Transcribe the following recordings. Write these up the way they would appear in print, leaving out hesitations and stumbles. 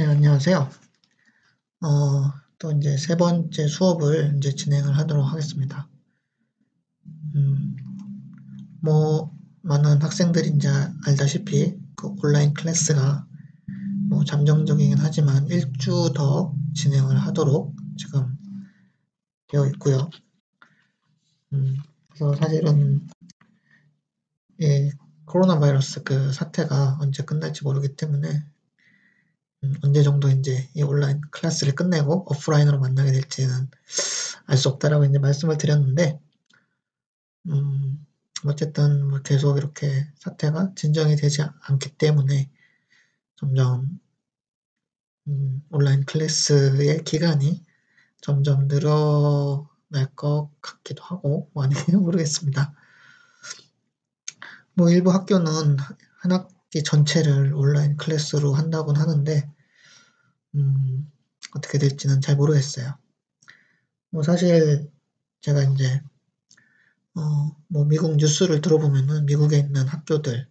안녕하세요. 또 이제 세 번째 수업을 이제 진행을 하도록 하겠습니다. 음, 많은 학생들이 이제 알다시피 그 온라인 클래스가 잠정적이긴 하지만 1주 더 진행을 하도록 지금 되어 있고요. 그래서 사실은 이 코로나 바이러스 그 사태가 언제 끝날지 모르기 때문에 언제 정도 이제 이 온라인 클래스를 끝내고 오프라인으로 만나게 될지는 알 수 없다라고 이제 말씀을 드렸는데, 어쨌든 계속 이렇게 사태가 진정이 되지 않기 때문에 점점 온라인 클래스의 기간이 점점 늘어날 것 같기도 하고 아닌지 모르겠습니다. 일부 학교는 한 학기 전체를 온라인 클래스로 한다고는 하는데 어떻게 될지는 잘 모르겠어요. 사실 제가 이제 미국 뉴스를 들어보면은 미국에 있는 학교들,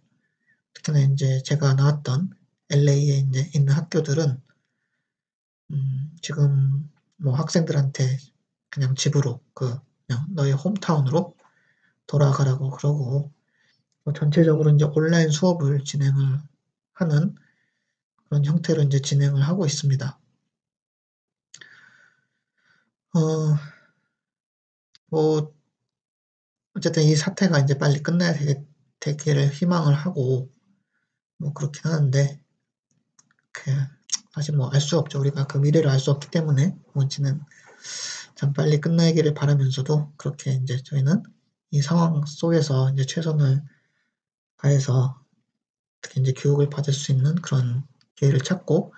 특히나 이제 제가 나왔던 LA에 이제 있는 학교들은 지금 학생들한테 그냥 집으로 그냥 너희 홈타운으로 돌아가라고 그러고 전체적으로 이제 온라인 수업을 진행을 하는 그런 형태로 이제 진행을 하고 있습니다. 어쨌든 이 사태가 이제 빨리 끝나야 되기를 희망을 하고 그렇긴 하는데 사실 알 수 없죠. 우리가 그 미래를 알 수 없기 때문에 뭔지는 참 빨리 끝나기를 바라면서도 그렇게 이제 저희는 이 상황 속에서 이제 최선을 다해서 어떻게 이제 교육을 받을 수 있는 그런 기회를 찾고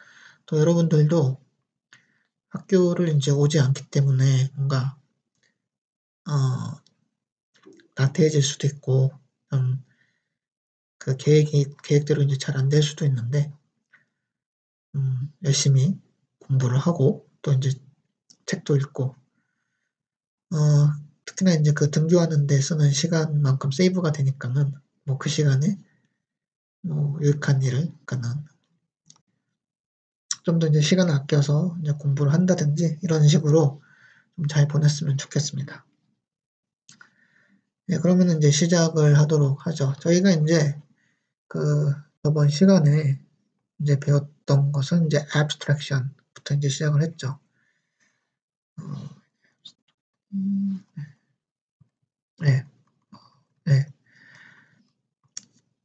또 여러분들도 학교를 이제 오지 않기 때문에 뭔가 나태해질 수도 있고 그 계획대로 이제 잘 안 될 수도 있는데 열심히 공부를 하고 또 이제 책도 읽고 특히나 이제 그 등교하는 데 쓰는 시간만큼 세이브가 되니까는 그 시간에 유익한 일을 그러니까는 좀 더 이제 시간을 아껴서 이제 공부를 한다든지 이런 식으로 좀 잘 보냈으면 좋겠습니다. 네, 그러면 이제 시작을 하도록 하죠. 저희가 이제 저번 시간에 이제 배웠던 것은 이제 abstraction부터 이제 시작을 했죠. 네.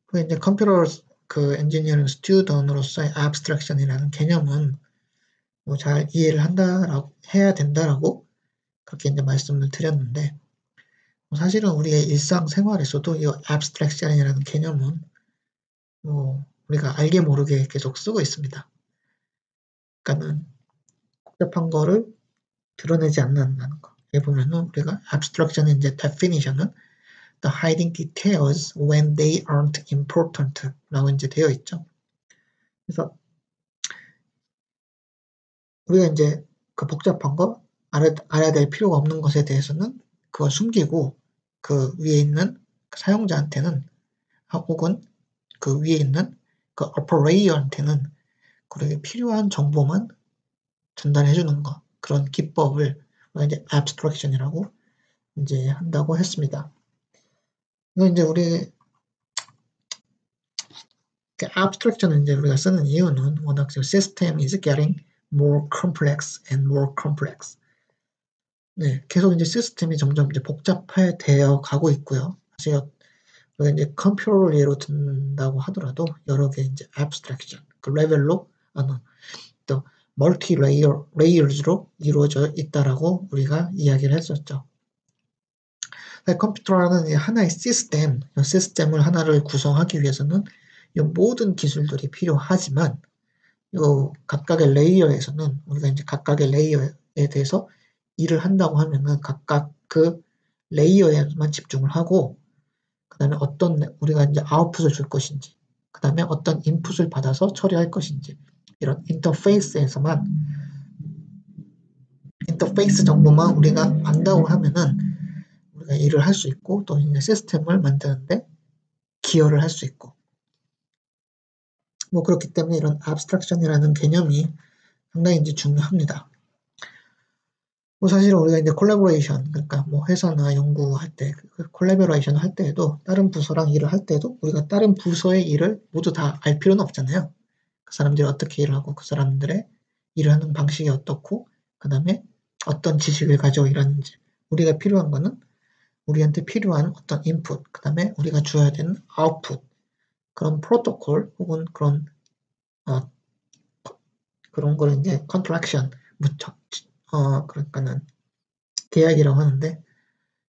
그 이제 컴퓨터 엔지니어링 스튜던트로서의 abstraction이라는 개념은 잘 이해를 해야 된다라고 그렇게 이제 말씀을 드렸는데, 사실은 우리의 일상생활에서도 이 abstraction이라는 개념은 우리가 알게 모르게 계속 쓰고 있습니다. 그러니까는 복잡한 거를 드러내지 않는다는 거. 여기 보면은 우리가 abstraction의 이제 definition은 the hiding details when they aren't important 라고 이제 되어 있죠. 그래서 우리가 이제 그 복잡한 거 알아야 될 필요가 없는 것에 대해서는 그걸 숨기고 그 위에 있는 사용자한테는 혹은 그 위에 있는 그 operator한테는 그렇게 필요한 정보만 전달해 주는 거, 그런 기법을 이제 abstraction이라고 이제 한다고 했습니다. 이거 이제 우리 abstraction을 이제 우리가 쓰는 이유는 워낙 system is getting more complex and more complex. 네, 계속 이제 시스템이 점점 이제 복잡해되어 가고 있고요. 사실 우리가 이제 컴퓨터를 예로 든다고 하더라도 여러 개 이제 abstraction, 그 레벨로 또 멀티 레이어즈로 이루어져 있다라고 우리가 이야기를 했었죠. 컴퓨터라는 하나의 시스템을 하나를 구성하기 위해서는 이 모든 기술들이 필요하지만 이 각각의 레이어에서는 우리가 이제 각각의 레이어에 대해서 일을 한다고 하면은 각각 그 레이어에만 집중을 하고 그다음에 어떤 우리가 이제 아웃풋을 줄 것인지 그다음에 어떤 인풋을 받아서 처리할 것인지 이런 인터페이스 정보만 우리가 안다고 하면은 우리가 일을 할 수 있고 또 이제 시스템을 만드는데 기여를 할 수 있고 그렇기 때문에 이런 abstraction이라는 개념이 상당히 이제 중요합니다. 뭐 사실 우리가 이제 콜라보레이션, 그러니까 뭐 회사나 연구할 때, 콜라보레이션 할 때에도, 다른 부서랑 일을 할 때도 우리가 다른 부서의 일을 모두 다 알 필요는 없잖아요. 그 사람들이 어떻게 일을 하고, 그 사람들의 일을 하는 방식이 어떻고, 그 다음에 어떤 지식을 가지고 일하는지. 우리가 필요한 거는 우리한테 필요한 어떤 인풋, 그 다음에 우리가 줘야 되는 아웃풋, 그런 프로토콜 혹은 어, 그런 걸 이제 컨트랙션, 그러니까는 계약이라고 하는데,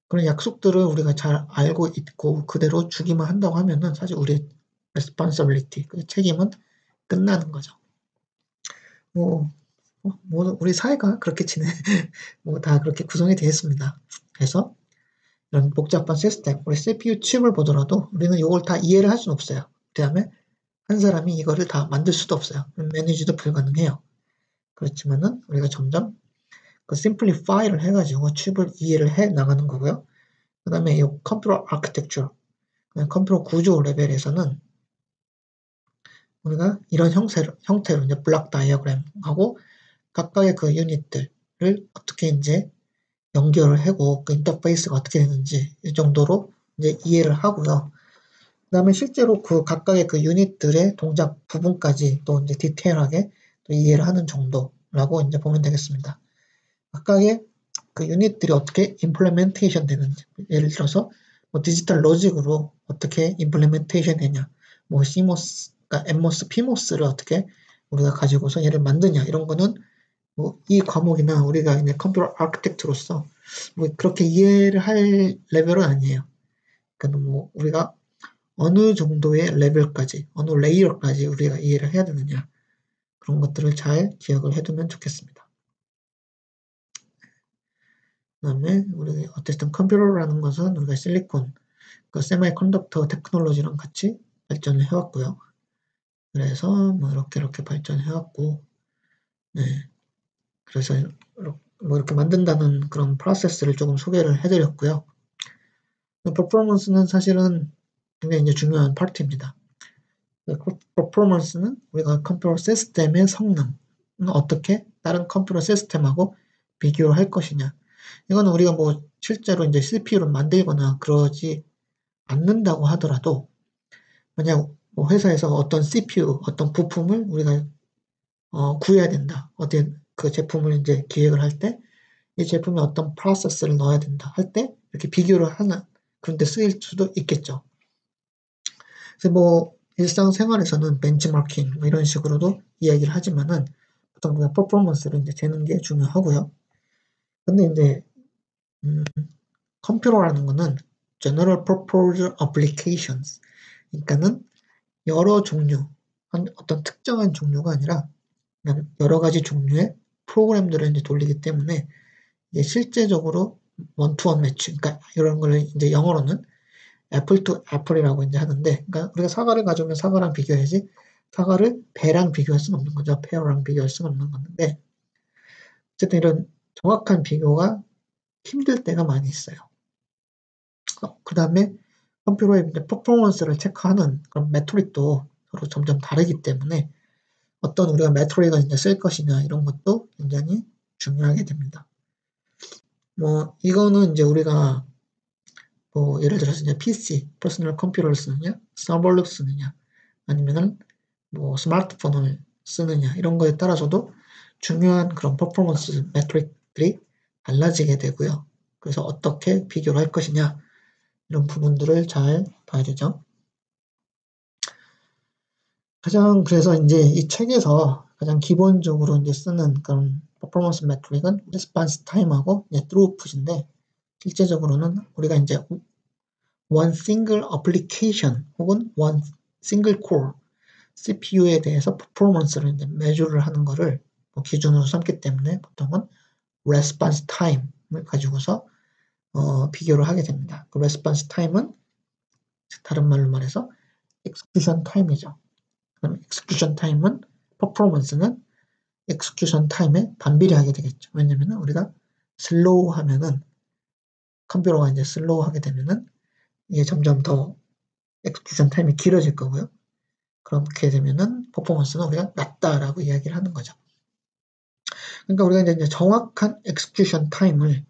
그런 약속들을 우리가 잘 알고 있고 그대로 주기만 한다고 하면은 사실 우리 responsibility, 그 책임은 끝나는 거죠. 뭐, 우리 사회가 그렇게 뭐 다 그렇게 구성이 되어 있습니다. 그래서 이런 복잡한 시스템, 우리 CPU 칩을 보더라도 우리는 이걸 다 이해를 할 수는 없어요. 그 다음에 한 사람이 이거를 다 만들 수도 없어요. 매니지도 불가능해요. 그렇지만은 우리가 점점 그 심플리파이를 해가지고 칩을 이해를 해 나가는 거고요. 그 다음에 이 컴퓨터 아키텍처, 컴퓨터 구조 레벨에서는 우리가 이런 형태로 이제 블록 다이어그램하고 각각의 그 유닛들을 어떻게 이제 연결을 하고 그 인터페이스가 어떻게 되는지 이 정도로 이제 이해를 하고요. 그 다음에 실제로 그 각각의 그 유닛들의 동작 부분까지 또 이제 디테일하게 또 이해를 하는 정도라고 이제 보면 되겠습니다. 각각의 그 유닛들이 어떻게 임플레멘테이션 되는지, 예를 들어서 뭐 디지털 로직으로 어떻게 임플레멘테이션 되냐, 뭐 CMOS, 그러니까 NMOS, PMOS를 어떻게 우리가 가지고서 얘를 만드냐, 이런 거는 뭐 이 과목이나 우리가 이제 컴퓨터 아키텍트로서 뭐 그렇게 이해를 할 레벨은 아니에요. 그러니까 뭐 우리가 어느 정도의 레벨까지, 어느 레이어까지 우리가 이해를 해야 되느냐, 그런 것들을 잘 기억을 해두면 좋겠습니다. 그 다음에 우리 어쨌든 컴퓨터라는 것은 우리가 실리콘, 그 세미컨덕터 테크놀로지랑 같이 발전을 해왔고요. 그래서 뭐 이렇게 발전해왔고, 네. 그래서 뭐 이렇게 만든다는 그런 프로세스를 조금 소개를 해드렸고요. 퍼포먼스는 사실은 굉장히 이제 중요한 파트입니다. 퍼포먼스는 우리가 컴퓨터 시스템의 성능은 어떻게 다른 컴퓨터 시스템하고 비교할 것이냐. 이건 우리가 뭐 실제로 이제 CPU를 만들거나 그러지 않는다고 하더라도, 만약 뭐 회사에서 어떤 CPU, 어떤 부품을 우리가 구해야 된다. 어떤 그 제품을 이제 기획을 할 때 이 제품에 어떤 프로세스를 넣어야 된다 할 때 이렇게 비교를 하는 그런 데 쓰일 수도 있겠죠. 그래서 뭐 일상생활에서는 벤치마킹 뭐 이런 식으로도 이야기를 하지만은 보통 그냥 퍼포먼스를 이제 재는 게 중요하고요. 근데 이제 컴퓨터라는 거는 General Purpose Applications, 그러니까는 여러 종류, 어떤 특정한 종류가 아니라 그냥 여러 가지 종류의 프로그램들을 이제 돌리기 때문에 이게 실제적으로 원투원 매치, 그러니까 이런 걸 이제 영어로는 애플 투 애플이라고 이제 하는데, 그러니까 우리가 사과를 가져오면 사과랑 비교해야지 사과를 배랑 비교할 수는 없는 거죠. 페어랑 비교할 수는 없는 건데, 어쨌든 이런 정확한 비교가 힘들 때가 많이 있어요. 그 다음에 컴퓨터의 이제 퍼포먼스를 체크하는 그런 메트릭도 서로 점점 다르기 때문에 어떤 우리가 메트릭을 이제 쓸 것이냐 이런 것도 굉장히 중요하게 됩니다. 뭐 이거는 이제 우리가 뭐 예를 들어서 이제 PC, 퍼스널 컴퓨터를 쓰느냐, 서버를 쓰느냐, 아니면은 뭐 스마트폰을 쓰느냐 이런 거에 따라서도 중요한 그런 퍼포먼스 메트릭들이 달라지게 되고요. 그래서 어떻게 비교를 할 것이냐 이런 부분들을 잘 봐야 되죠. 가장 그래서 이제 이 책에서 가장 기본적으로 이제 쓰는 그런 퍼포먼스 메트릭은 리스폰스 타임하고 트루풋인데, 실제적으로는 우리가 이제 one single application 혹은 one single core CPU에 대해서 퍼포먼스를 이제 매주를 하는 거를 뭐 기준으로 삼기 때문에 보통은 response time을 가지고서 비교를 하게 됩니다. 그 response time은 다른 말로 말해서 execution time이죠. 그럼 execution time은 퍼포먼스는 execution time에 반비례하게 되겠죠. 왜냐면은 우리가 슬로우 하면은 컴퓨터가 이제 슬로우 하게 되면은 이게 점점 더 execution time이 길어질 거고요. 그렇게 되면은 퍼포먼스는 우리가 낮다라고 이야기를 하는 거죠. 그러니까 우리가 이제 정확한 execution time을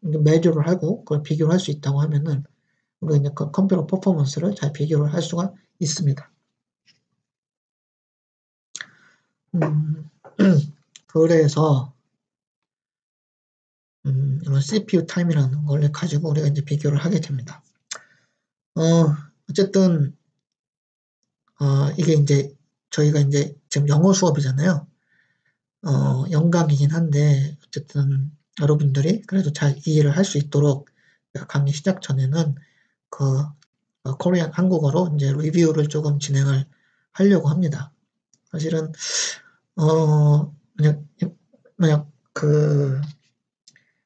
매주를 하고 그걸 비교를 할 수 있다고 하면은 우리가 이제 그 컴퓨터 퍼포먼스를 잘 비교를 할 수가 있습니다. 그래서 이런 CPU 타임이라는 걸 가지고 우리가 이제 비교를 하게 됩니다. 어쨌든 이게 이제 저희가 이제 지금 영어 수업이잖아요. 영광이긴 한데 어쨌든 여러분들이 그래도 잘 이해를 할 수 있도록 강의 시작 전에는 그 코리안 한국어로 이제 리뷰를 조금 진행을 하려고 합니다. 사실은 만약 그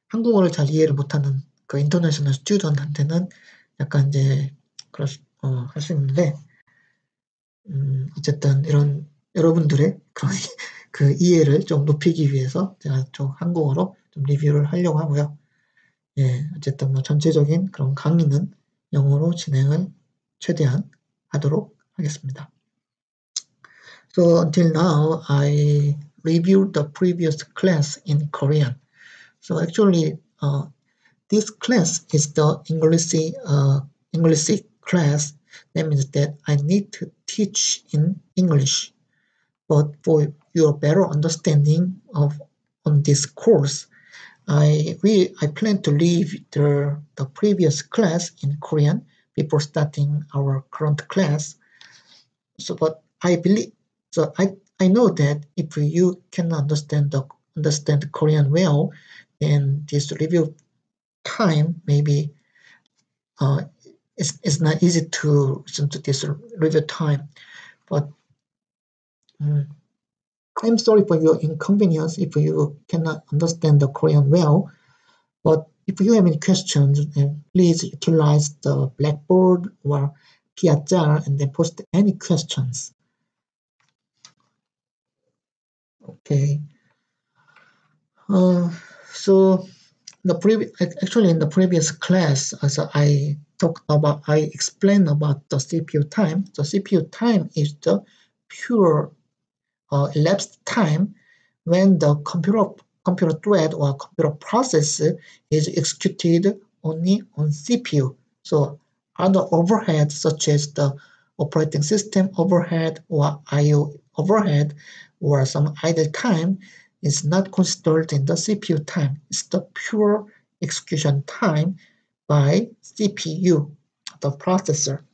한국어를 잘 이해를 못하는 그 인터내셔널 스튜던트한테는 약간 이제 할 수 있는데 어쨌든 이런 여러분들의 그런 그 이해를 좀 높이기 위해서 제가 좀 한국어로 좀 리뷰를 하려고 하고요. 예, 어쨌든 뭐 전체적인 그런 강의는 영어로 진행을 최대한 하도록 하겠습니다. So until now, I reviewed the previous class in Korean. So actually, this class is the English class. That means that I need to teach in English. But for your better understanding on this course, I plan to leave the previous class in Korean before starting our current class. So, but I believe so. I know that if you can understand Korean well, then this review time maybe it's not easy to listen to this review time. But I'm sorry for your inconvenience if you cannot understand the Korean well. But if you have any questions, please utilize the Blackboard or Piazza and then post any questions. Okay. So actually in the previous class, as I explained about the CPU time. The CPU time is the pure elapsed time when the computer thread or computer process is executed only on CPU. So other overhead such as the operating system overhead or I/O overhead or some idle time is not considered in the CPU time. It's the pure execution time by CPU, the processor.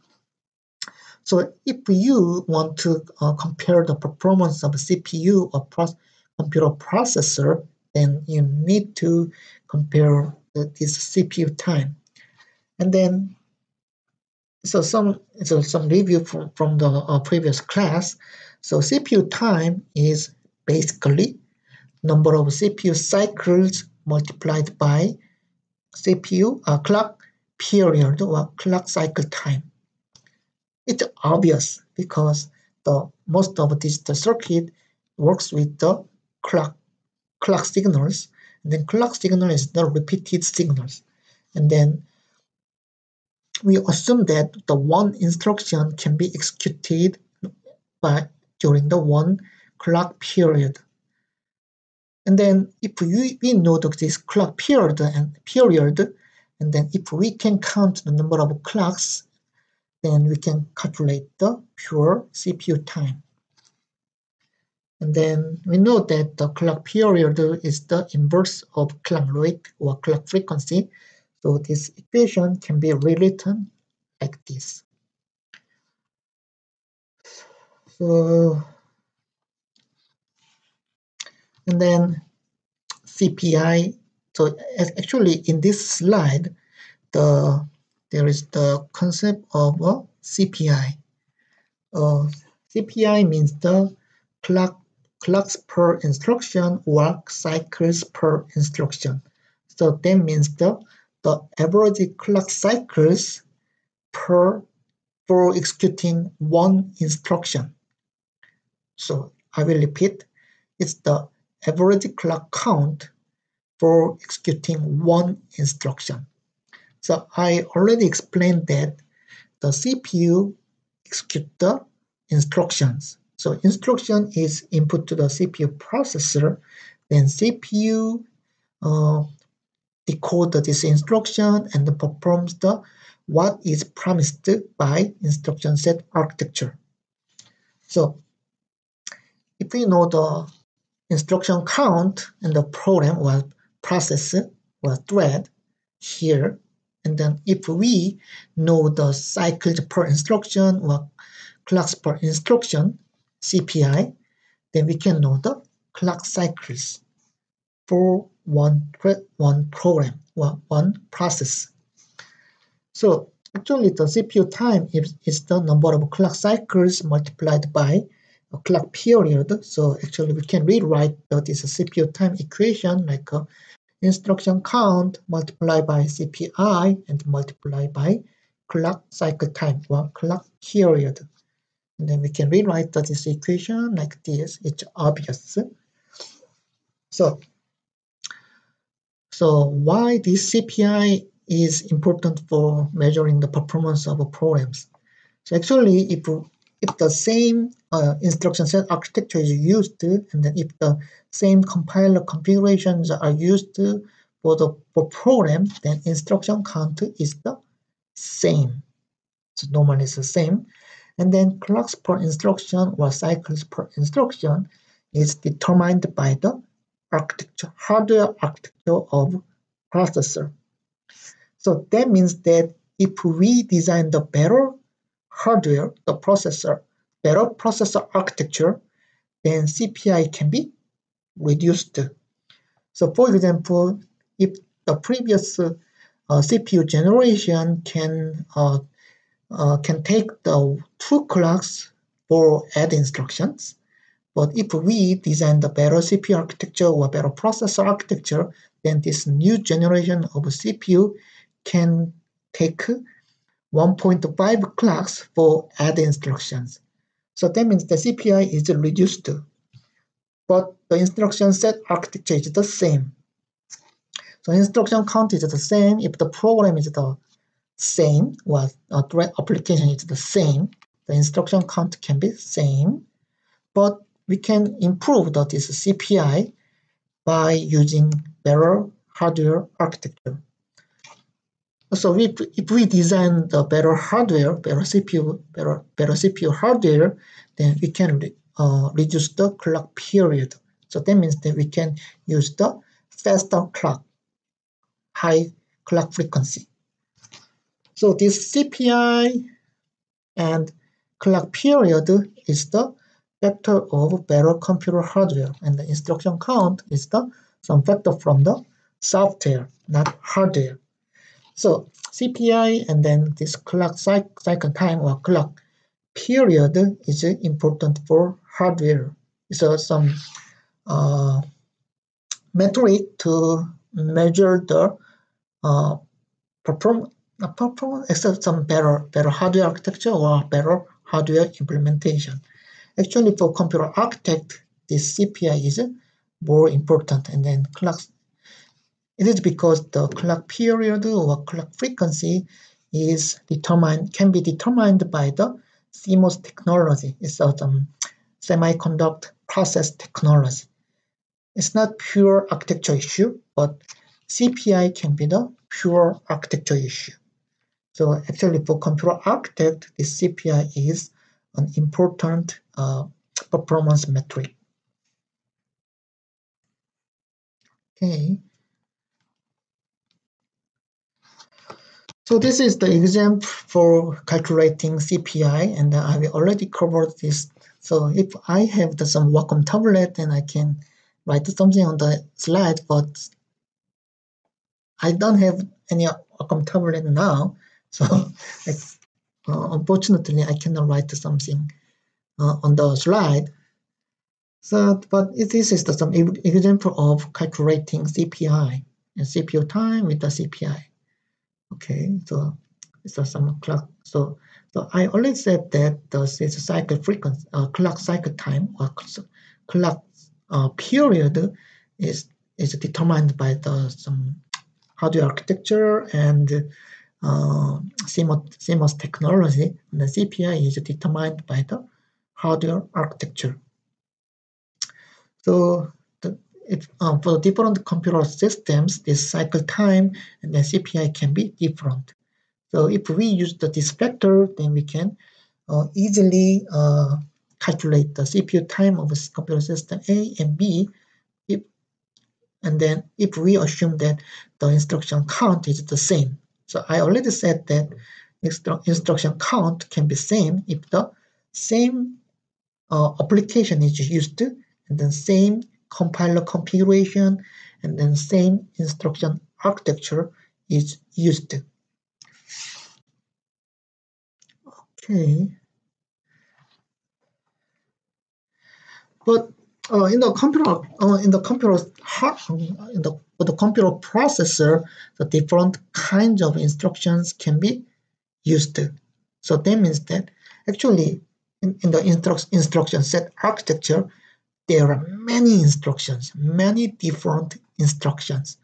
So if you want to compare the performance of a CPU or computer processor, then you need to compare this CPU time. And then, some review from the previous class. So CPU time is basically number of CPU cycles multiplied by CPU clock period or clock cycle time. It's obvious because most of digital circuit works with the clock signals, and then clock signal is the repeated signals. And then we assume that the one instruction can be executed during the one clock period. And then if we know this clock period, and then if we can count the number of clocks, then we can calculate the pure CPU time. And then we know that the clock period is the inverse of clock rate or clock frequency. So this equation can be rewritten like this. So, and then CPI. So actually in this slide, there is the concept of a CPI. CPI means the clocks per instruction or cycles per instruction. So that means the average clock cycles for executing one instruction. So I will repeat, it's the average clock count for executing one instruction. So I already explained that the CPU execute the instructions. So instruction is input to the CPU processor, then CPU decode this instruction and performs the what is promised by instruction set architecture. So if we know the instruction count and the program or process or thread here, and then if we know the cycles per instruction or clocks per instruction, CPI, then we can know the clock cycles for one program or one process. So actually the CPU time is the number of clock cycles multiplied by a clock period. So actually we can rewrite this CPU time equation like instruction count multiplied by CPI and multiplied by clock cycle time or clock period. And then we can rewrite this equation like this. It's obvious. So why this CPI is important for measuring the performance of programs? So actually, if the same instruction set architecture is used, and then if the same compiler configurations are used for program, then instruction count is the same. So normally it's the same. And then clocks per instruction or cycles per instruction is determined by the architecture, hardware architecture of processor. So that means that if we design the better hardware, the processor, better processor architecture, then CPI can be reduced. So for example, if the previous CPU generation can take the 2 clocks for add instructions, but if we design the better CPU architecture or better processor architecture, then this new generation of CPU can take 1.5 clocks for add instructions. So that means the CPI is reduced, but the instruction set architecture is the same. So instruction count is the same if the program is the same or thread application is the same. The instruction count can be same, but we can improve this CPI by using better hardware architecture. So if we design the better hardware, better CPU hardware, then we can reduce the clock period. So that means that we can use the faster clock, high clock frequency. So this CPI and clock period is the factor of better computer hardware, and the instruction count is the some factor from the software, not hardware. So CPI and then this clock cycle time or clock period is important for hardware. So some metric to measure the performance, except some better hardware architecture or better hardware implementation. Actually, for computer architect, this CPI is more important, and then clocks. It is because the clock period or clock frequency can be determined by the CMOS technology. It's a semiconductor process technology. It's not pure architecture issue, but CPI can be the pure architecture issue. So actually for computer architect, this CPI is an important performance metric. Okay. So this is the example for calculating CPI, and I will already covered this. So if I have some Wacom tablet, then I can write something on the slide, but I don't have any Wacom tablet now, so unfortunately I cannot write something on the slide. So, but this is some example of calculating CPI and CPU time with the CPI. Okay, so it's some clock. So I already said that the cycle frequency, clock cycle time or clock period is determined by some hardware architecture and CMOS technology. And the CPI is determined by the hardware architecture. So for different computer systems, this cycle time and the CPI can be different. So if we use this factor, then we can easily calculate the CPU time of a computer system A and B. And then if we assume that the instruction count is the same. So I already said that instruction count can be same if the same application is used, and then same compiler configuration, and then same instruction architecture is used. Okay. But in the computer processor, the different kinds of instructions can be used. So that means that actually in the instruction set architecture, there are many instructions, many different instructions.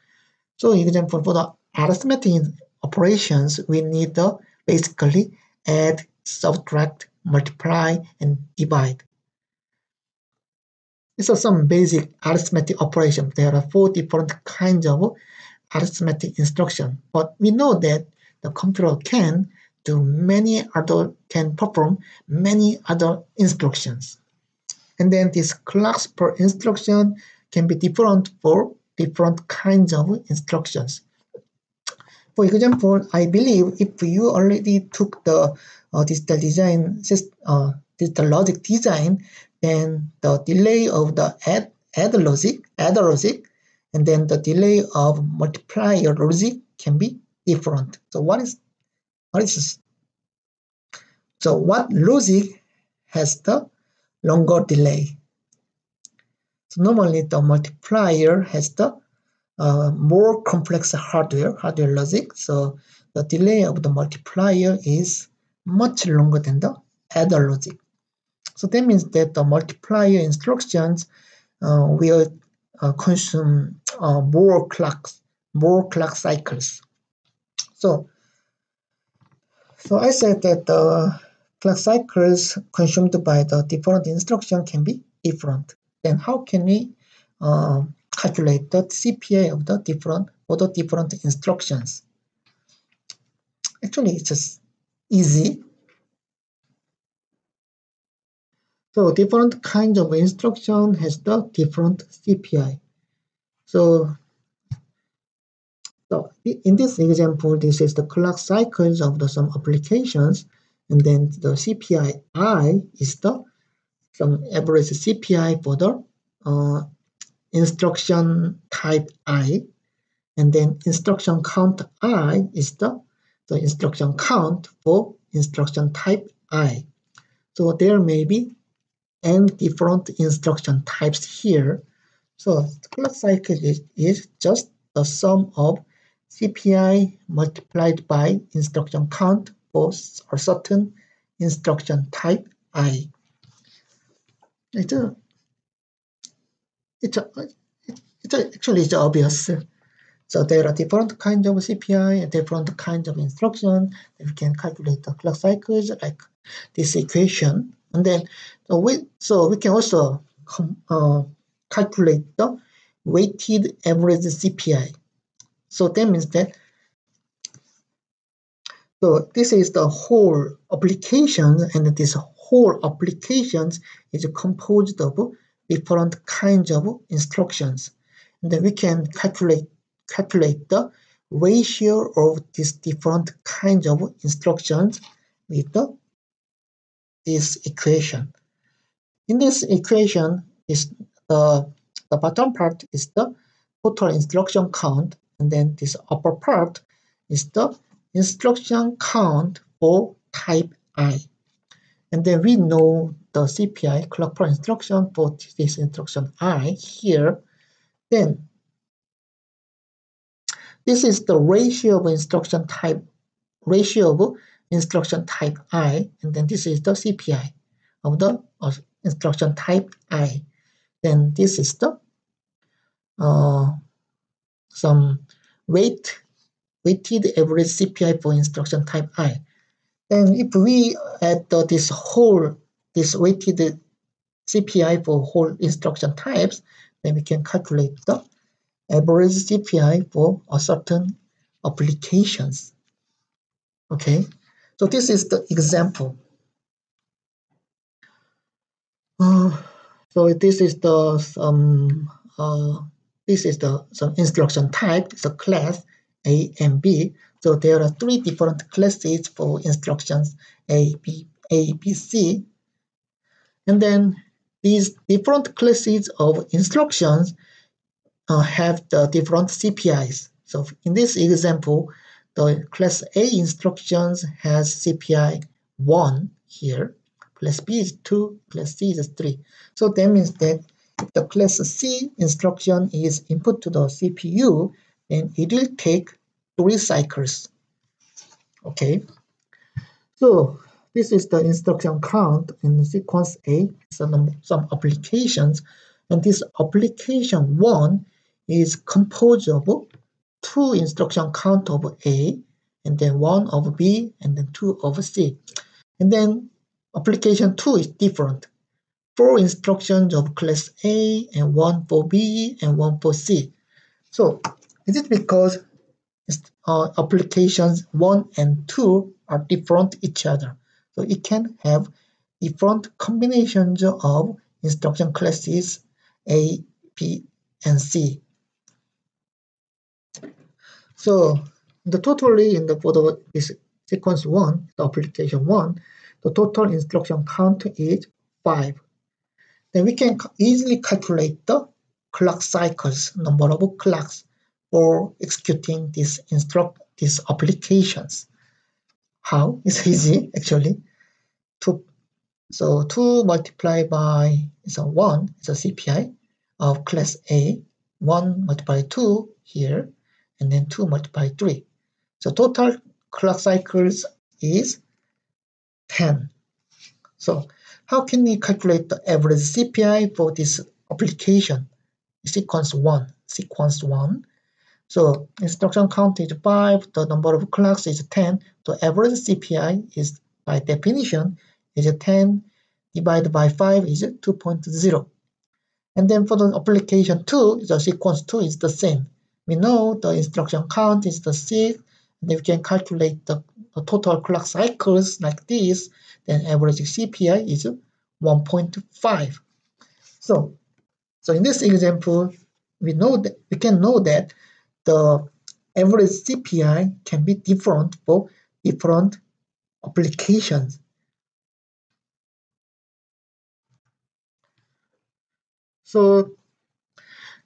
So example, for the arithmetic operations, we need to basically add, subtract, multiply, and divide. These are some basic arithmetic operations. There are 4 different kinds of arithmetic instruction, but we know that the computer can perform many other instructions. And then these clocks per instruction can be different for different kinds of instructions. For example, I believe if you already took the digital logic design, then the delay of the adder logic, and then the delay of multiplier logic can be different. So what logic has the longer delay? So normally the multiplier has the more complex hardware logic. So the delay of the multiplier is much longer than the adder logic. So that means that the multiplier instructions will consume more clock cycles. So I said that the clock cycles consumed by the different instruction can be different. Then how can we calculate the CPI of the different instructions? Actually, it's just easy. So different kinds of instruction has the different CPI. So in this example, this is the clock cycles of some applications, and then the CPI I is some average CPI for the instruction type I, and then instruction count I is the instruction count for instruction type I. So there may be n different instruction types here. So clock cycle is just the sum of CPI multiplied by instruction count for a certain instruction type I. Actually it's obvious. So there are different kinds of CPI and different kinds of instruction. We can calculate the clock cycles like this equation, and then we can also calculate the weighted average CPI. So that means that this is the whole application, and this whole applications is composed of different kinds of instructions. And then we can calculate the ratio of these different kinds of instructions with this equation. In this equation, is the bottom part is the total instruction count, and then this upper part is the instruction count for type I. And then we know the CPI, clock per instruction, for this instruction I here. Then this is the ratio of instruction type I, and then this is the CPI of the instruction type I. Then this is the some weighted average CPI for instruction type I. And if we add this whole this weighted CPI for whole instruction types, then we can calculate the average CPI for a certain applications. Okay, so this is the example. So this is the some instruction type. It's a class A and B. So there are 3 different classes for instructions A, B, C. And then these different classes of instructions have the different CPIs. So in this example, the class A instructions has CPI 1 here, class B is 2, class C is 3. So that means that if the class C instruction is input to the CPU, then it will take 3 cycles. Okay, so this is the instruction count in sequence A, some applications, and this application 1 is composed of 2 instruction count of A, and then 1 of B, and then 2 of C. And then application 2 is different. 4 instructions of class A, and 1 for B, and 1 for C. So is it because applications 1 and 2 are different each other? So it can have different combinations of instruction classes A, B, and C. So the totally for this sequence 1, the application 1, the total instruction count is 5. Then we can easily calculate the clock cycles, number of clocks for executing these applications. How? It's easy actually. So 2 multiplied by 1 is a CPI of class A, 1 multiplied 2 here, and then 2 multiplied 3. So total clock cycles is 10. So how can we calculate the average CPI for this application? Sequence 1. So instruction count is 5, the number of clocks is 10. The average CPI is, by definition, is 10 divided by 5 is 2.0. And then for the application 2, the sequence 2 is the same. We know the instruction count is the 6, and if we can calculate the total clock cycles like this, then average CPI is 1.5. So in this example, we can know that the average CPI can be different for different applications. So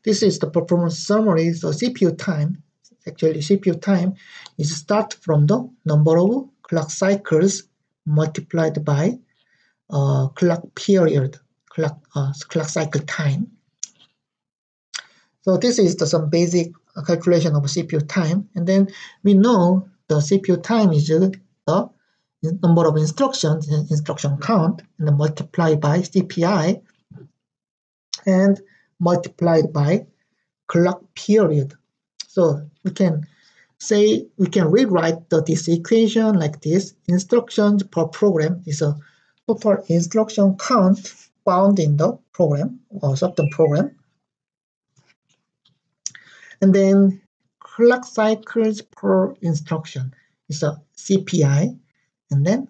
this is the performance summary. So CPU time, actually CPU time is start from the number of clock cycles multiplied by clock period, clock cycle time. So this is some basic calculation of CPU time, and then we know the CPU time is the number of instructions and instruction count, and then multiplied by CPI and multiplied by clock period. So we can rewrite this equation like this. Instructions per program is a total instruction count found in the program or certain program. And then clock cycles per instruction is a CPI, and then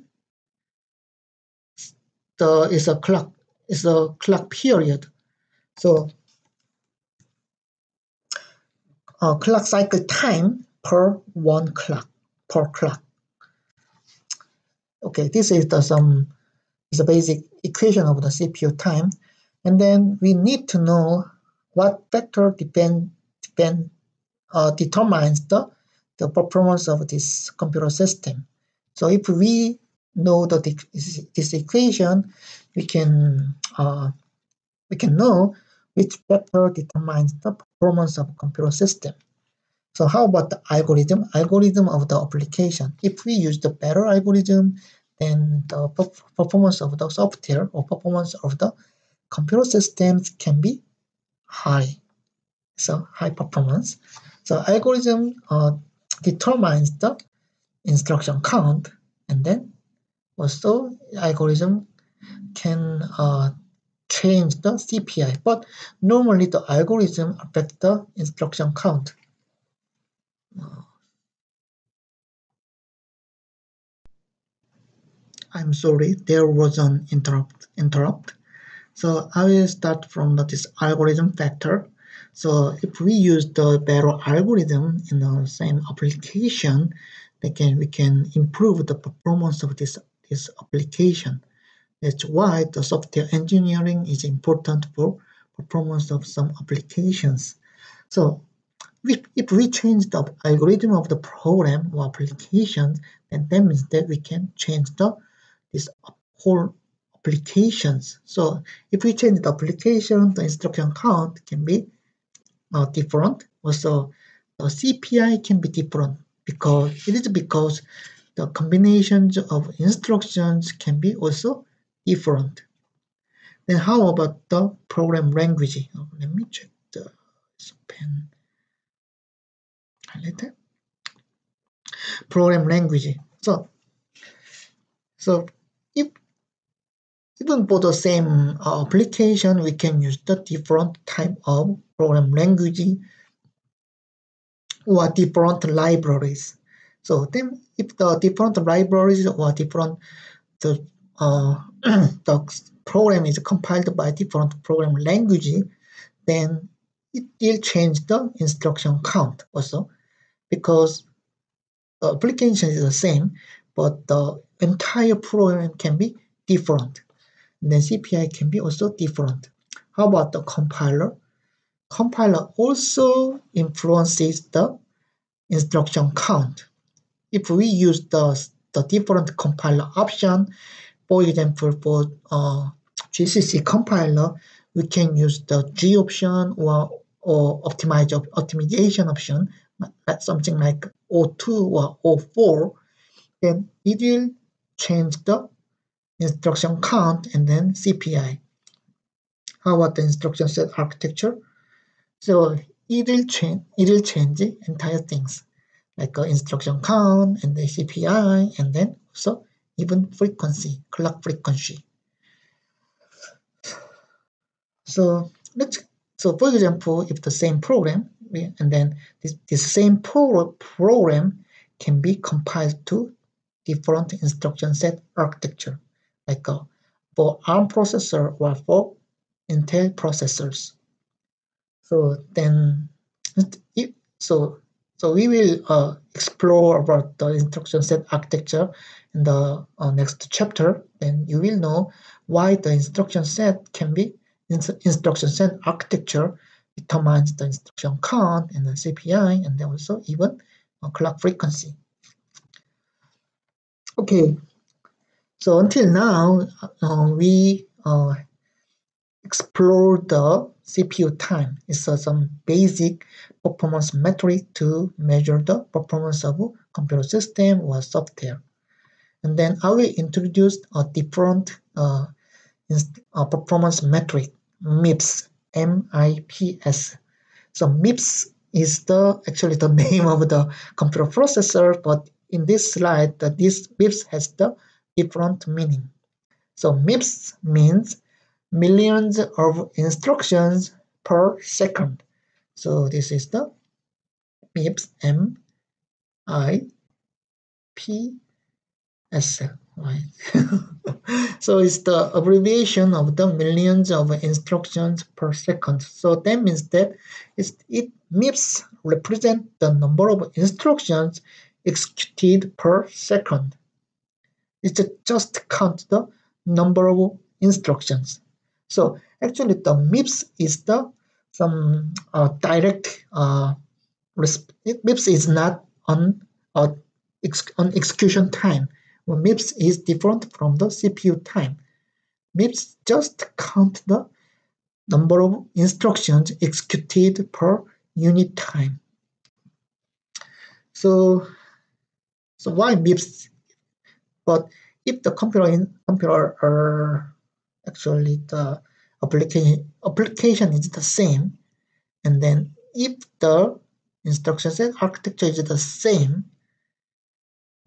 is a clock period. So clock cycle time per clock. Okay, this is the basic equation of the CPU time, and then we need to know what factor determines the performance of this computer system. So if we know this equation, we can know which factor determines the performance of a computer system. So how about the algorithm of the application? If we use the better algorithm, then the performance of the software or performance of the computer systems can be high. So high performance. So algorithm determines the instruction count, and then also algorithm can change the CPI, but normally the algorithm affect the instruction count. I'm sorry, there was an interrupt. So I will start from this algorithm factor. So if we use the better algorithm in the same application, we can improve the performance of this application. That's why the software engineering is important for performance of some applications. So if we change the algorithm of the program or application, then that means that we can change this whole applications. So if we change the application, the instruction count can be different. Also, the CPI can be different because the combinations of instructions can be also different. Then how about the program language? Let me check the pen highlighter. Program language. So if even for the same application, we can use the different type of program language or different libraries. So then if the different libraries or different the the program is compiled by different program language, then it will change the instruction count also, because the application is the same, but the entire program can be different. And then CPI can be also different. How about the compiler? Compiler also influences the instruction count. If we use the different compiler option, for example, for GCC compiler, we can use the G option or optimization option, something like O2 or O4, then it will change the instruction count and then CPI. How about the instruction set architecture? So it will change the entire things, like instruction count and the CPI, and then also even frequency, clock frequency. So for example, if the same program, and then this same program can be compiled to different instruction set architecture, like for ARM processor or for Intel processors. So then, so we will explore about the instruction set architecture in the next chapter. Then you will know why the instruction set can be instruction set architecture determines the instruction count and the CPI, and then also even clock frequency. Okay, so until now we explore the CPU time. It's some basic performance metric to measure the performance of a computer system or software. And then I will introduce a different performance metric, MIPS, M-I-P-S. So MIPS is actually the name of the computer processor, but in this slide, this MIPS has the different meaning. So MIPS means millions of instructions per second. So this is the MIPS, M-I-P-S, right? So it's the abbreviation of the millions of instructions per second. So that means that MIPS represent the number of instructions executed per second. It just count the number of instructions. So actually the MIPS is some direct MIPS is not on execution time. Well, MIPS is different from the CPU time. MIPS just count the number of instructions executed per unit time. So why MIPS? But if the computer actually the application is the same, and then if the instruction set architecture is the same,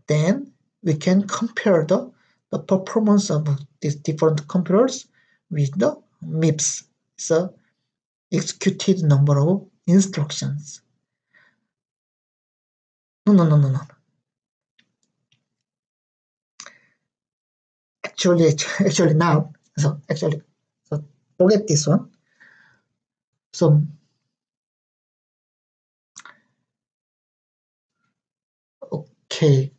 then we can compare the the performance of these different computers with the MIPS, so executed number of instructions. No. Actually now, so forget this one. So okay.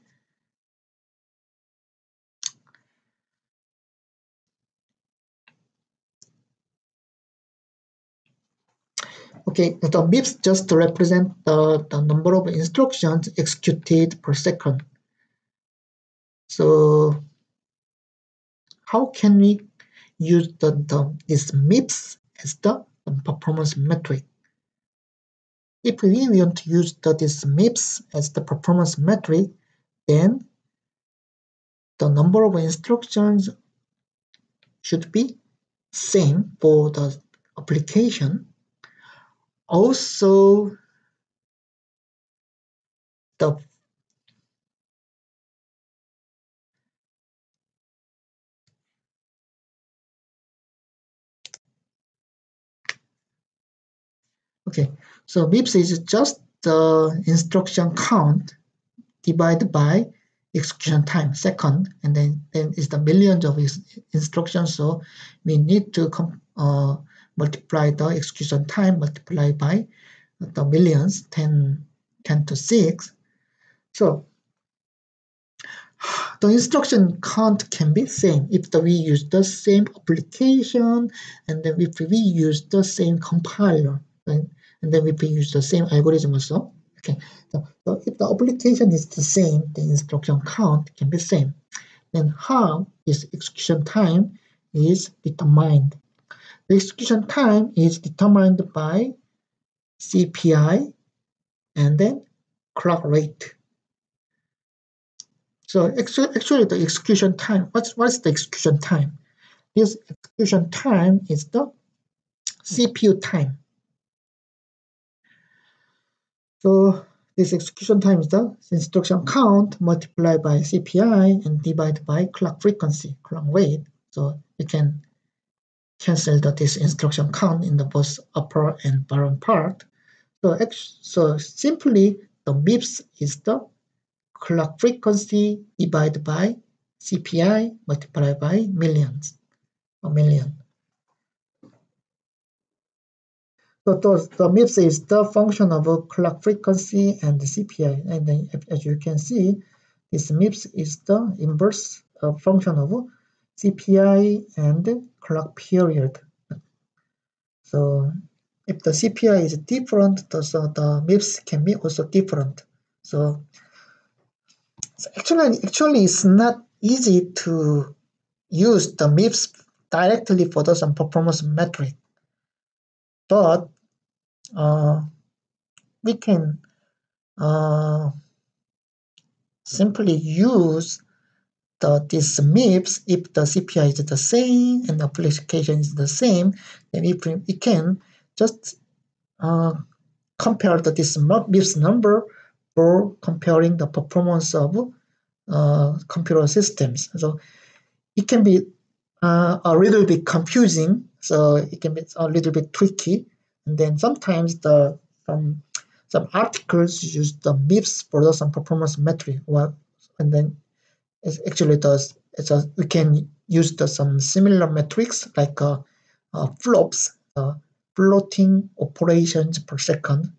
Okay, the MIPS just represent the number of instructions executed per second. So how can we use this MIPS as the performance metric? If we want to use this MIPS as the performance metric, then the number of instructions should be same for the application. Also, the okay, so MIPS is just the instruction count divided by execution time, second, and then is the millions of instructions. So we need to multiply the execution time multiplied by the millions, 10 to 6. So the instruction count can be same if we use the same application, and then if we use the same compiler, and then if we use the same algorithm also. Okay, so if the application is the same, the instruction count can be same. Then how is execution time is determined? The execution time is determined by CPI and then clock rate. So actually the execution time, what's the execution time? This execution time is the CPU time. So this execution time is the instruction count multiplied by CPI and divided by clock frequency, clock rate. So you can cancel this instruction count in the both upper and bottom part. So simply the MIPS is the clock frequency divided by CPI multiplied by millions, a million. So the MIPS is the function of a clock frequency and the CPI. And then as you can see, this MIPS is the inverse function of CPI and clock period. So if the CPI is different, so the MIPS can be also different. So actually it's not easy to use the MIPS directly for some performance metric, but we can simply use this MIPS if the CPI is the same and the application is the same. Then we can just compare this MIPS number for comparing the performance of computer systems. So it can be a little bit confusing, so it can be a little bit tricky. And then sometimes some articles use the MIPS for some performance metric. And then actually we can use some similar metrics like flops, floating operations per second.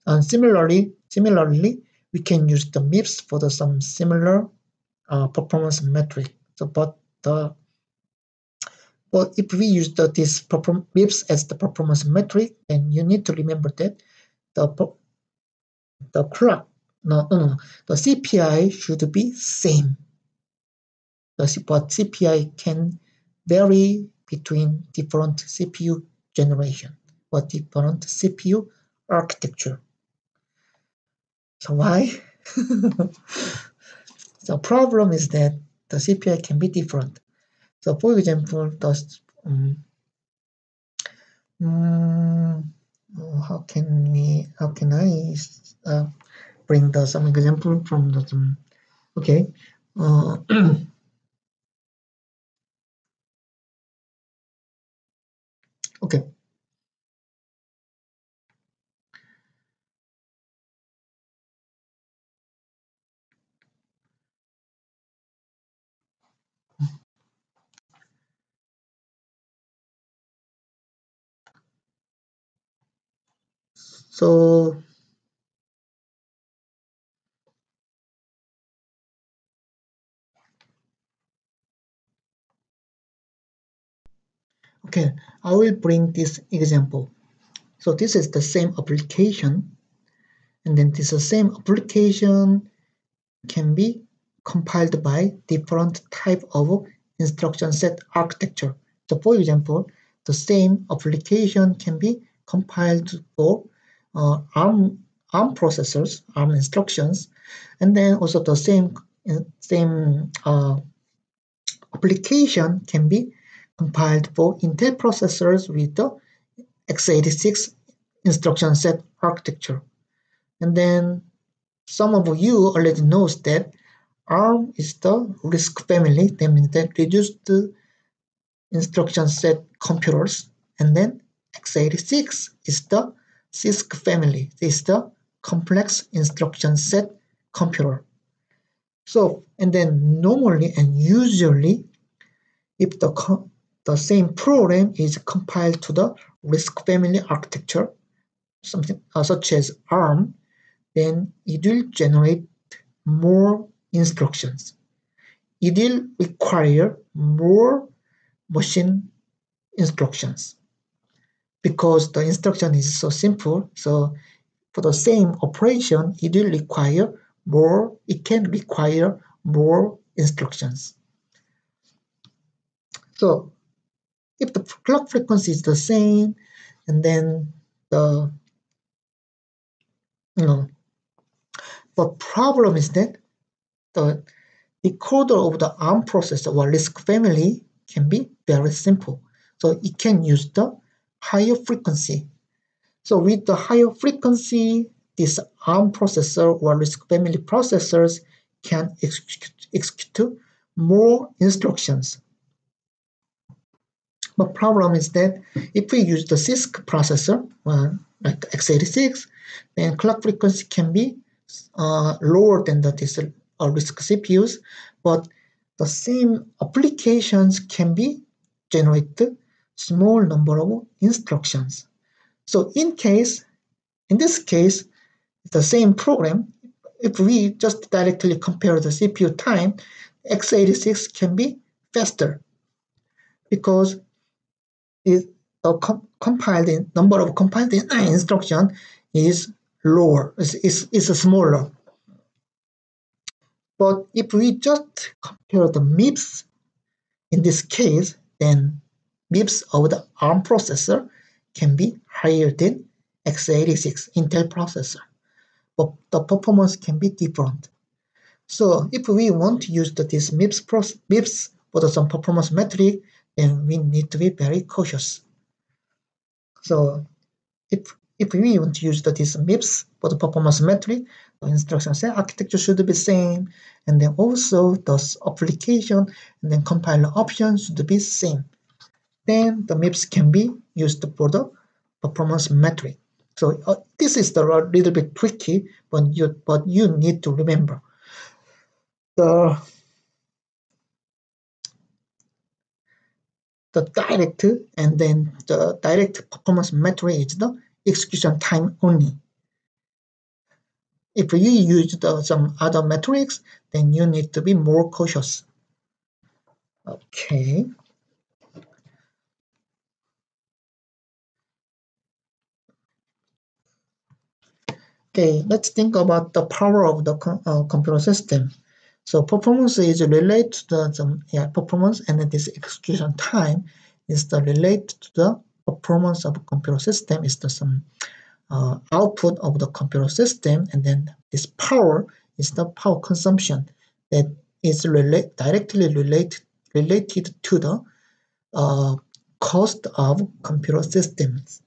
And similarly, we can use the MIPS for some similar performance metric. So, but if we use this MIPS as the performance metric, then you need to remember that the CPI should be same. But CPI can vary between different CPU generation or different CPU architecture. So why? The problem is that the CPI can be different. So for example, how can I bring some example from okay, okay. So okay, I will bring this example. So this is the same application, and then this same application can be compiled by different type of instruction set architecture. So for example, the same application can be compiled for ARM processors, ARM instructions, and then also the same application can be compiled for Intel processors with the x86 instruction set architecture. And then some of you already knows that ARM is the RISC family, that means that reduced instruction set computers, and then x86 is the CISC family, this is the complex instruction set computer. So, and then normally and usually, if the same program is compiled to the RISC family architecture, something such as ARM, then it will generate more instructions. It will require more machine instructions because the instruction is so simple. So for the same operation, it will require more, it can require more instructions. So if the clock frequency is the same, and then the problem is that the decoder of the ARM processor or RISC family can be very simple. So it can use the higher frequency. So with the higher frequency, this ARM processor or RISC family processors can execute more instructions. But problem is that if we use the CISC processor, like x86, then clock frequency can be lower than the RISC CPUs, but the same applications can be generated small number of instructions. So in this case, the same program, if we just directly compare the CPU time, x86 can be faster because the number of compiled instruction is lower, is smaller. But if we just compare the MIPS in this case, then MIPS of the ARM processor can be higher than x86 Intel processor, but the performance can be different. So if we want to use this MIPS for some performance metric, then we need to be very cautious. So if we want to use this MIPS for the performance metric, the instruction set architecture should be same, and then also the application and then compiler options should be same. Then the MIPS can be used for the performance metric. So this is a little bit tricky, but you need to remember the direct and then the direct performance metric is the execution time only. If you use some other metrics, then you need to be more cautious. Okay. Okay, let's think about the power of the computer system. So performance is related to the performance, and then this execution time is the related to the performance of a computer system, is the some output of the computer system, and then this power is the power consumption that is directly related to the cost of computer systems.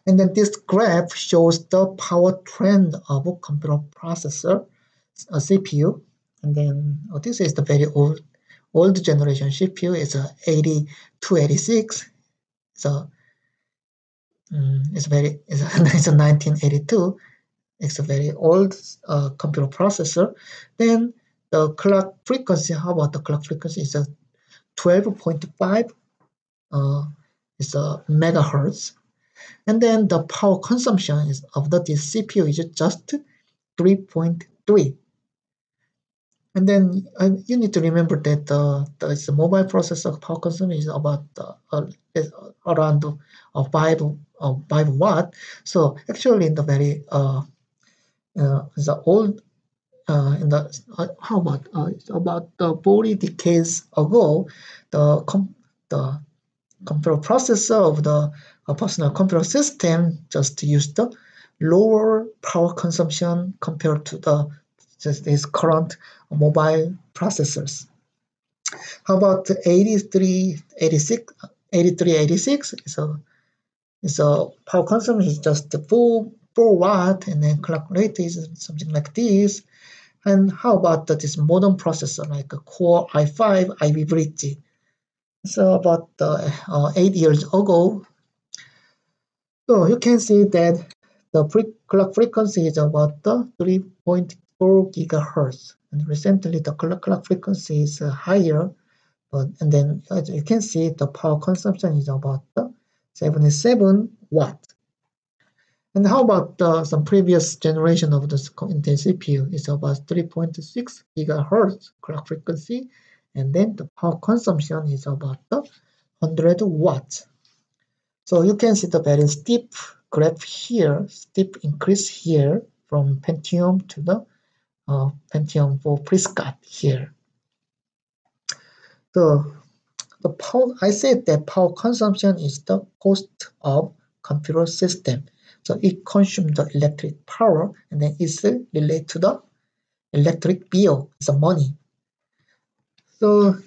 And then this graph shows the power trend of a computer processor. CPU, and then this is the very old generation CPU. It's a 8286. So it's it's a 1982. It's a very old computer processor. Then the clock frequency. How about the clock frequency? It's a 12.5. It's a megahertz. And then the power consumption of this CPU is just 3.3. And then you need to remember that the mobile processor power consumption is about around 5 watt. So actually, in the very the old in the how about about 40 decades ago, the computer processor of the personal computer system just used the lower power consumption compared to these current mobile processors. How about 8386? So power consumption is just 4 watt, and then clock rate is something like this. And how about this modern processor like a Core i5 Ivy Bridge? So about 8 years ago, so you can see that the clock frequency is about 3.4 gigahertz, and recently the clock frequency is higher. And then as you can see, the power consumption is about 77 watt. And how about some previous generation of the Intel CPU? It's about 3.6 gigahertz clock frequency, and then the power consumption is about 100 watts. So you can see the very steep graph here, steep increase here from Pentium to the Pentium 4 Prescott here. So the power, I said that power consumption is the cost of computer system. So it consumes the electric power, and then it's related to the electric bill, it's the money. So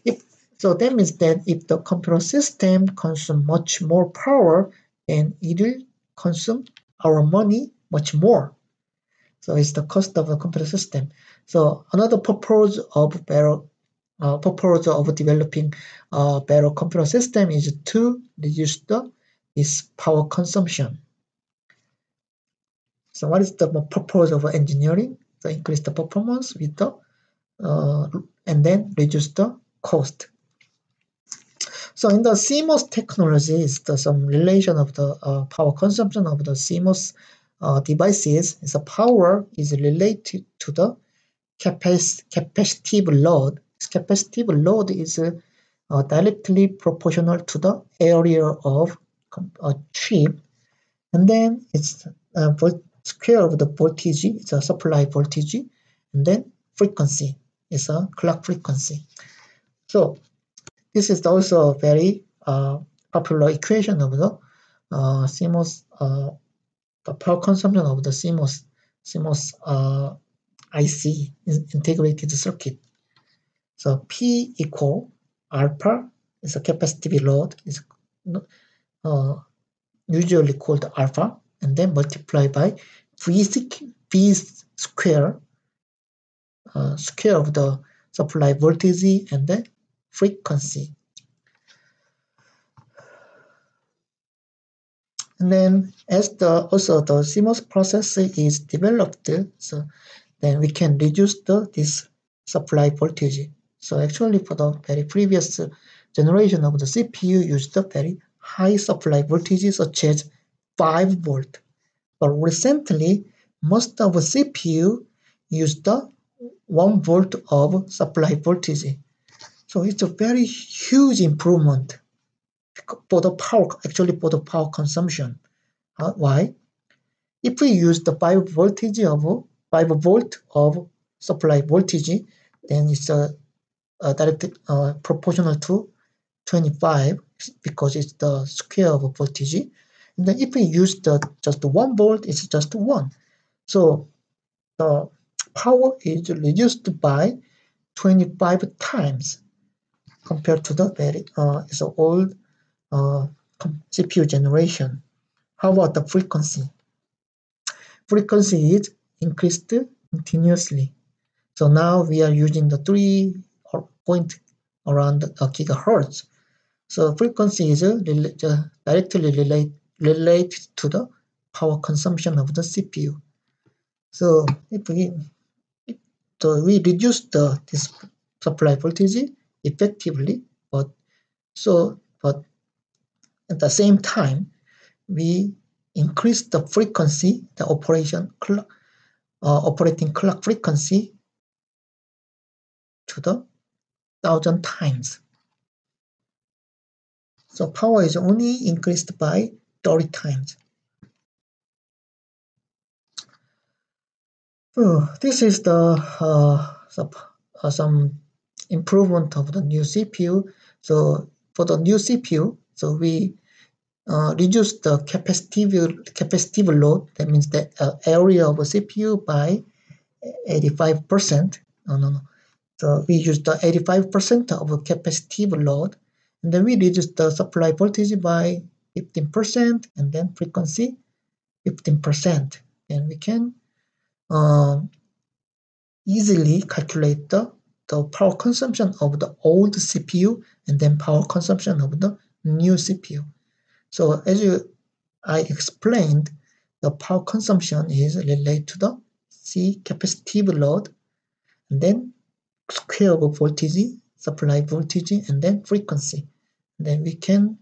that means that if the computer system consumes much more power, then it will consume our money much more. So it's the cost of the computer system. So another purpose of developing a better computer system is to reduce this power consumption. So what is the purpose of engineering? To increase the performance with and then reduce the cost. So in the CMOS technology, is some relation of the power consumption of the CMOS devices. The power is related to the capacitive load. Capacitive load is directly proportional to the area of a chip, and then it's square of the voltage, it's a supply voltage, and then frequency is a clock frequency. So this is also a very popular equation of the CMOS, the power consumption of the CMOS IC, integrated circuit. So P equal alpha is a capacitive load, is usually called alpha, and then multiply by V square, square of the supply voltage and the frequency. And then as also the CMOS process is developed, so then we can reduce this supply voltage. So actually for the very previous generation of the CPU used a very high supply voltage such as 5 volt. But recently, most of the CPU use the 1 volt of supply voltage. So it's a very huge improvement for the power, actually for the power consumption. Why? If we use the 5 volt of supply voltage, then it's directly proportional to 25 because it's the square of voltage. And then if we use just 1 volt, it's just 1. So the power is reduced by 25 times compared to the very old CPU generation. How about the frequency? Frequency is increased continuously. So now we are using the 3 point around gigahertz. So frequency is directly related to the power consumption of the CPU. So if we reduce this supply voltage effectively, but at the same time we increase the frequency, the operating clock frequency to the 1,000 times. So power is only increased by 30 times. This is some improvement of the new CPU. So for the new CPU, so we reduce the capacitive load. That means the area of a CPU by 85%. No. So we use the 85% of a capacitive load, and then we reduce the supply voltage by 15%, and then frequency 15%. And we can easily calculate the power consumption of the old CPU and then power consumption of the new CPU. So as I explained, the power consumption is related to the C capacitive load, and then square of voltage, supply voltage, and then frequency. Then we can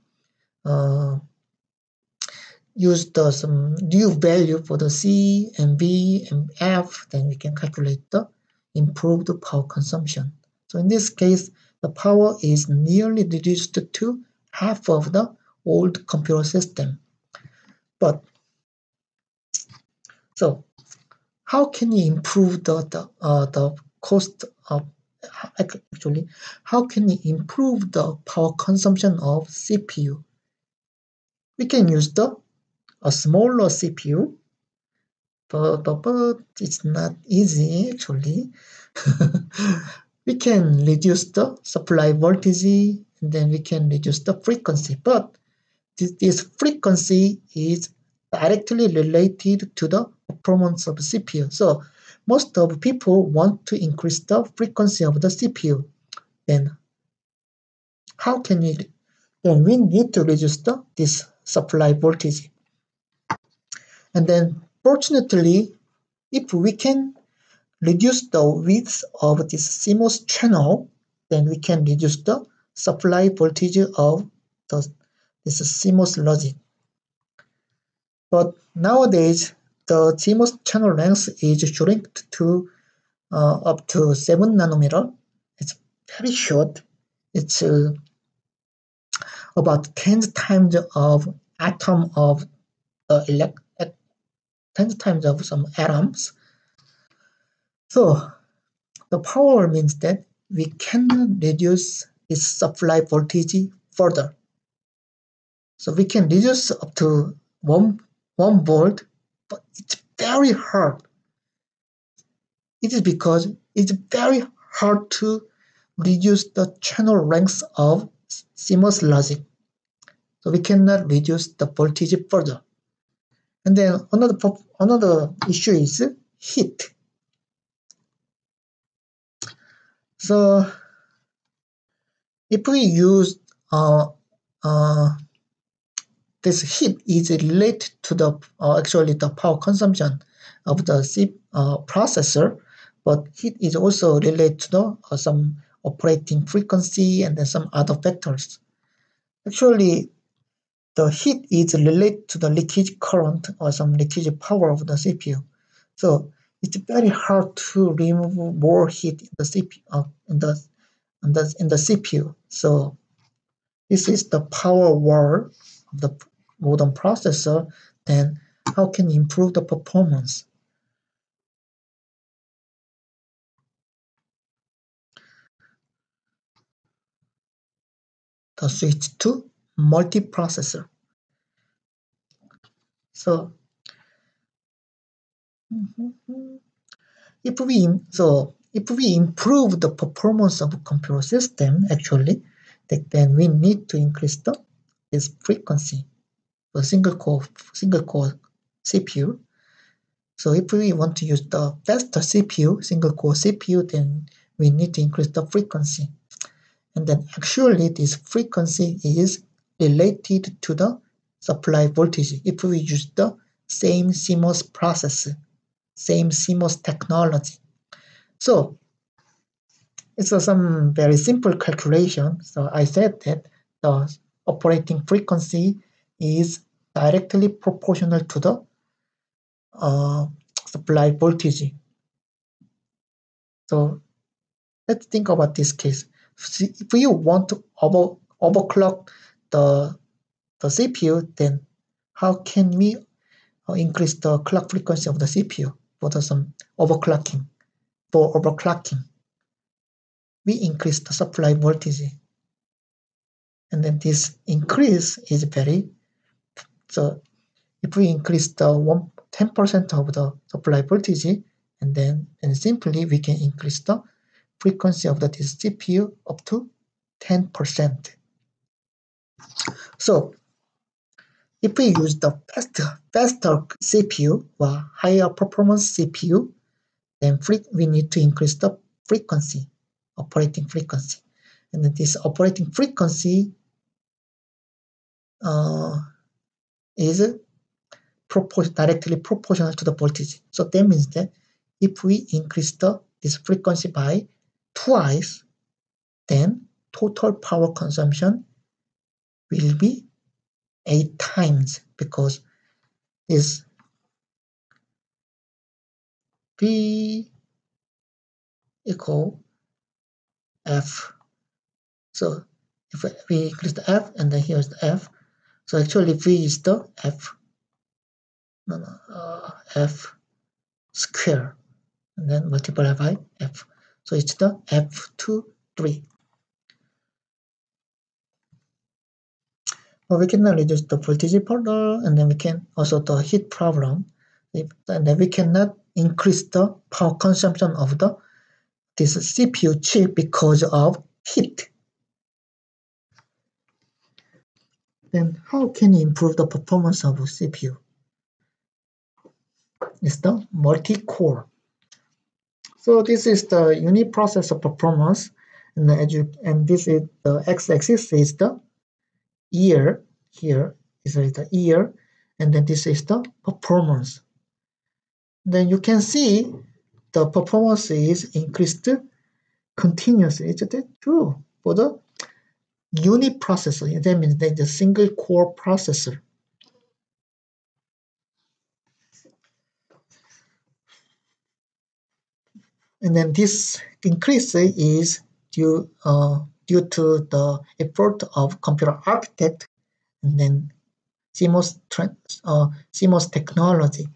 use some new value for the C and B and F. Then we can calculate the improved power consumption. So in this case, the power is nearly reduced to half of the old computer system. But so how can you improve the cost of actually? How can you improve the power consumption of CPU? We can use a smaller CPU, but it's not easy actually. We can reduce the supply voltage, and then we can reduce the frequency. But this frequency is directly related to the performance of the CPU. So most of people want to increase the frequency of the CPU. Then how can we? Then we need to reduce this supply voltage. And then fortunately, if we can reduce the width of this CMOS channel, then we can reduce the supply voltage of this CMOS logic. But nowadays, the CMOS channel length is shrunk to up to 7 nanometer. It's very short. It's about 10 times of atom of 10 times of some atoms. So the power means that we cannot reduce its supply voltage further. So we can reduce up to 1 volt, but it's very hard. It is because it's very hard to reduce the channel length of CMOS logic. So we cannot reduce the voltage further. And then another issue is heat. So if we use this heat is related to the actually the power consumption of the processor, but heat is also related to some operating frequency and then some other factors. Actually, the heat is related to the leakage current or some leakage power of the CPU. So it's very hard to remove more heat in the CPU in the CPU. So this is the power war of the modern processor. Then how can you improve the performance? The switch to multiprocessor. So if we improve the performance of a computer system, actually, then we need to increase this frequency for single core CPU. So if we want to use the faster CPU, single core CPU, then we need to increase the frequency. And then actually this frequency is related to the supply voltage. If we use the same CMOS process, same CMOS technology. So it's some very simple calculation. So I said that the operating frequency is directly proportional to the supply voltage. So let's think about this case. If you want to overclock the CPU, then how can we increase the clock frequency of the CPU for some overclocking? For overclocking, we increase the supply voltage. And then this increase is so if we increase the 10% of the supply voltage, and then simply we can increase the frequency of this CPU up to 10%. So if we use the faster CPU or higher performance CPU, then we need to increase the frequency, operating frequency. And then this operating frequency is directly proportional to the voltage. So that means that if we increase this frequency by twice, then total power consumption will be 8 times, because is V equal F. So if we increase the F, and then here's the F, so actually V is the F. F square, and then multiply by F. So it's the F23. Well, we can reduce the voltage further, and then we can also the heat problem. And then we cannot increase the power consumption of this CPU chip because of heat. Then how can you improve the performance of a CPU? It's the multi-core. So this is the uniprocessor performance, and this is the x-axis is the year. Here is the year, and then this is the performance. Then you can see the performance is increased continuously. Is that true? For the uniprocessor, that means that the single core processor. And then this increase is due to the effort of computer architect, and then CMOS technology.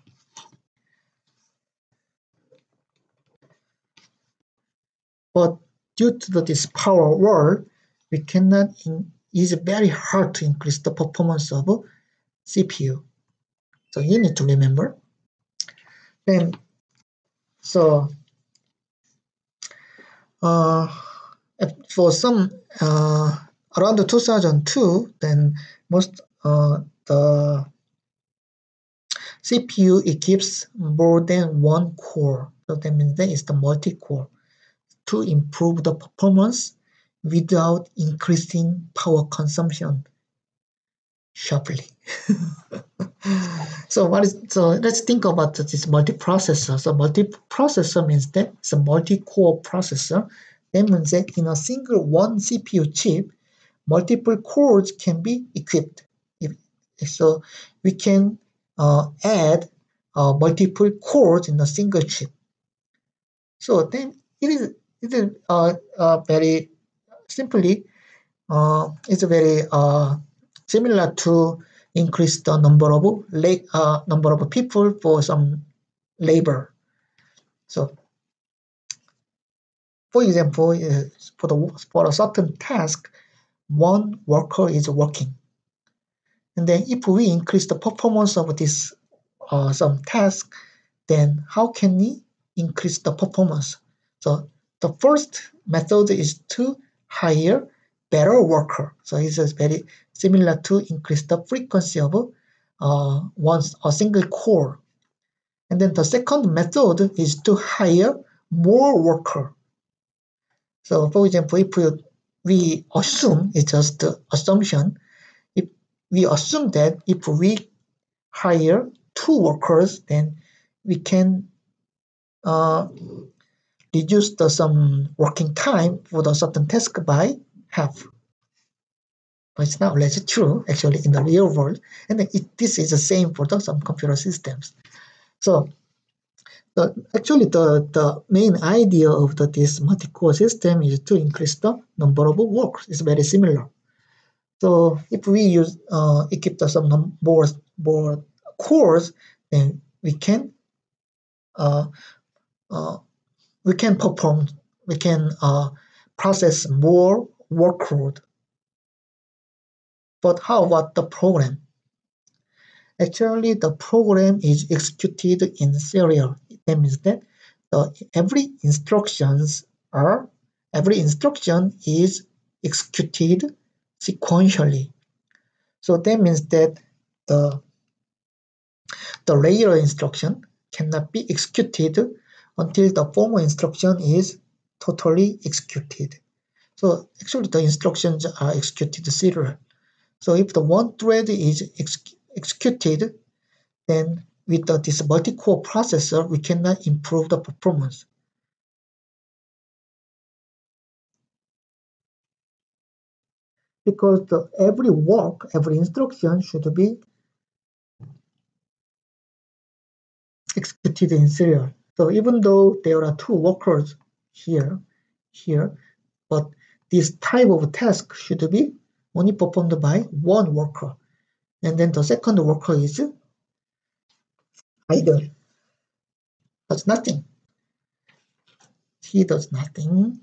But due to this power war, we cannot. It's very hard to increase the performance of a CPU. So you need to remember. Then, so for some around 2002, then most the CPU equips more than one core. So that means that is the multi-core, to improve the performance without increasing power consumption sharply. So let's think about this multiprocessor. So multiprocessor means that it's a multi-core processor. That means that in a single one CPU chip, multiple cores can be equipped. So we can add multiple cores in a single chip. So then it is very simply it's very similar to increase the number of people for some labor. So, for example, for a certain task, one worker is working, and then if we increase the performance of this some task, then how can we increase the performance? So the first method is to hire better worker. So it's very similar to increase the frequency of a single core. And then the second method is to hire more worker. So for example, if we assume, it's just the assumption, if we assume that if we hire 2 workers, then we can reduce some working time for the certain task by half. But it's not really true, actually, in the real world. And then this is the same for some computer systems. So actually, the main idea of this multi-core system is to increase the number of workers. It's very similar. So if we use equip some more cores, then we can process more workload. But how about the program? Actually, the program is executed in serial. That means that every instruction is executed sequentially. So that means that the later instruction cannot be executed until the former instruction is totally executed. So actually the instructions are executed serial. So if the one thread is executed, then with this multi-core processor, we cannot improve the performance. Because every instruction should be executed in serial. So even though there are 2 workers here, but this type of task should be only performed by 1 worker. And then the second worker is idle, does nothing. He does nothing.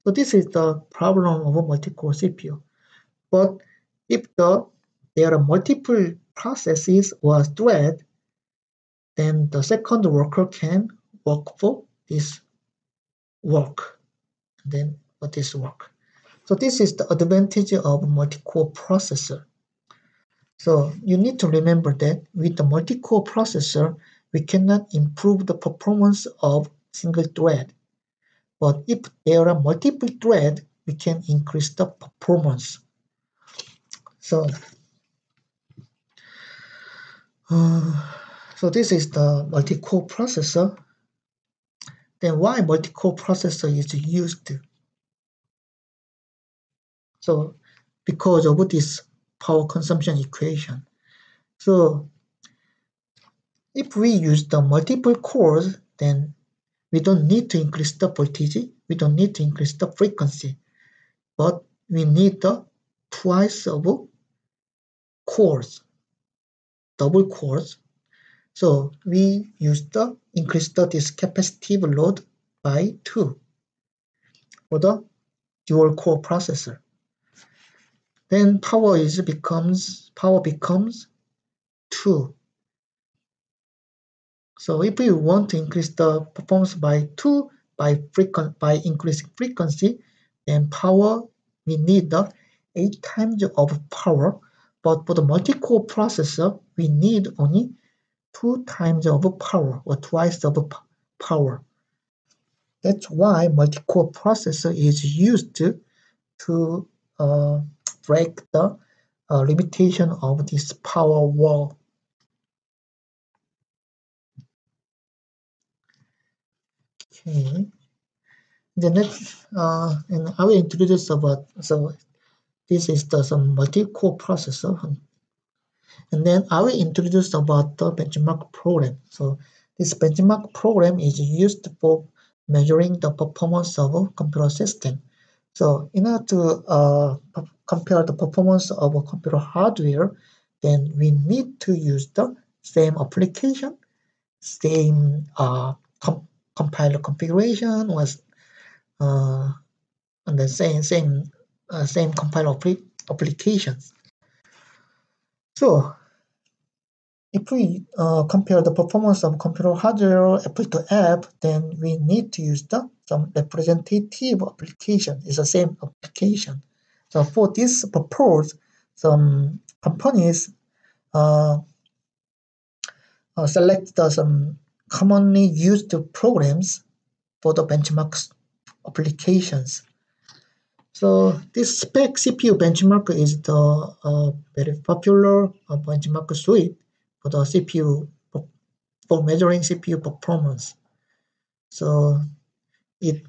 So this is the problem of a multi-core CPU. But if there are multiple processes or threads, then the second worker can work for this work. And then for this work. So this is the advantage of multi-core processor. So you need to remember that with the multi-core processor, we cannot improve the performance of single thread. But if there are multiple threads, we can increase the performance. So this is the multi-core processor. Then why multi-core processor is used? So because of this power consumption equation. So if we use the multiple cores, then we don't need to increase the voltage, we don't need to increase the frequency, but we need the twice of cores, double cores. So we increase this capacitive load by 2 for the dual core processor. Then power becomes 2. So if we want to increase the performance by 2 by increasing frequency, then power, we need 8 times of power. But for the multi-core processor, we need only 2 times of power, or twice of power. That's why multi-core processor is used to break the limitation of this power wall. Okay. The next, and I will introduce this is some multi-core processor, and then I will introduce about the benchmark program. So this benchmark program is used for measuring the performance of a computer system. So in order to compare the performance of a computer hardware, then we need to use the same application, same compiler configuration, and the same compiler applications. So if we compare the performance of computer hardware apple to app, then we need to use some representative application. It's the same application. So for this purpose, some companies select some commonly used programs for the benchmark applications. So this spec CPU benchmark is the very popular benchmark suite for the CPU for measuring CPU performance. So it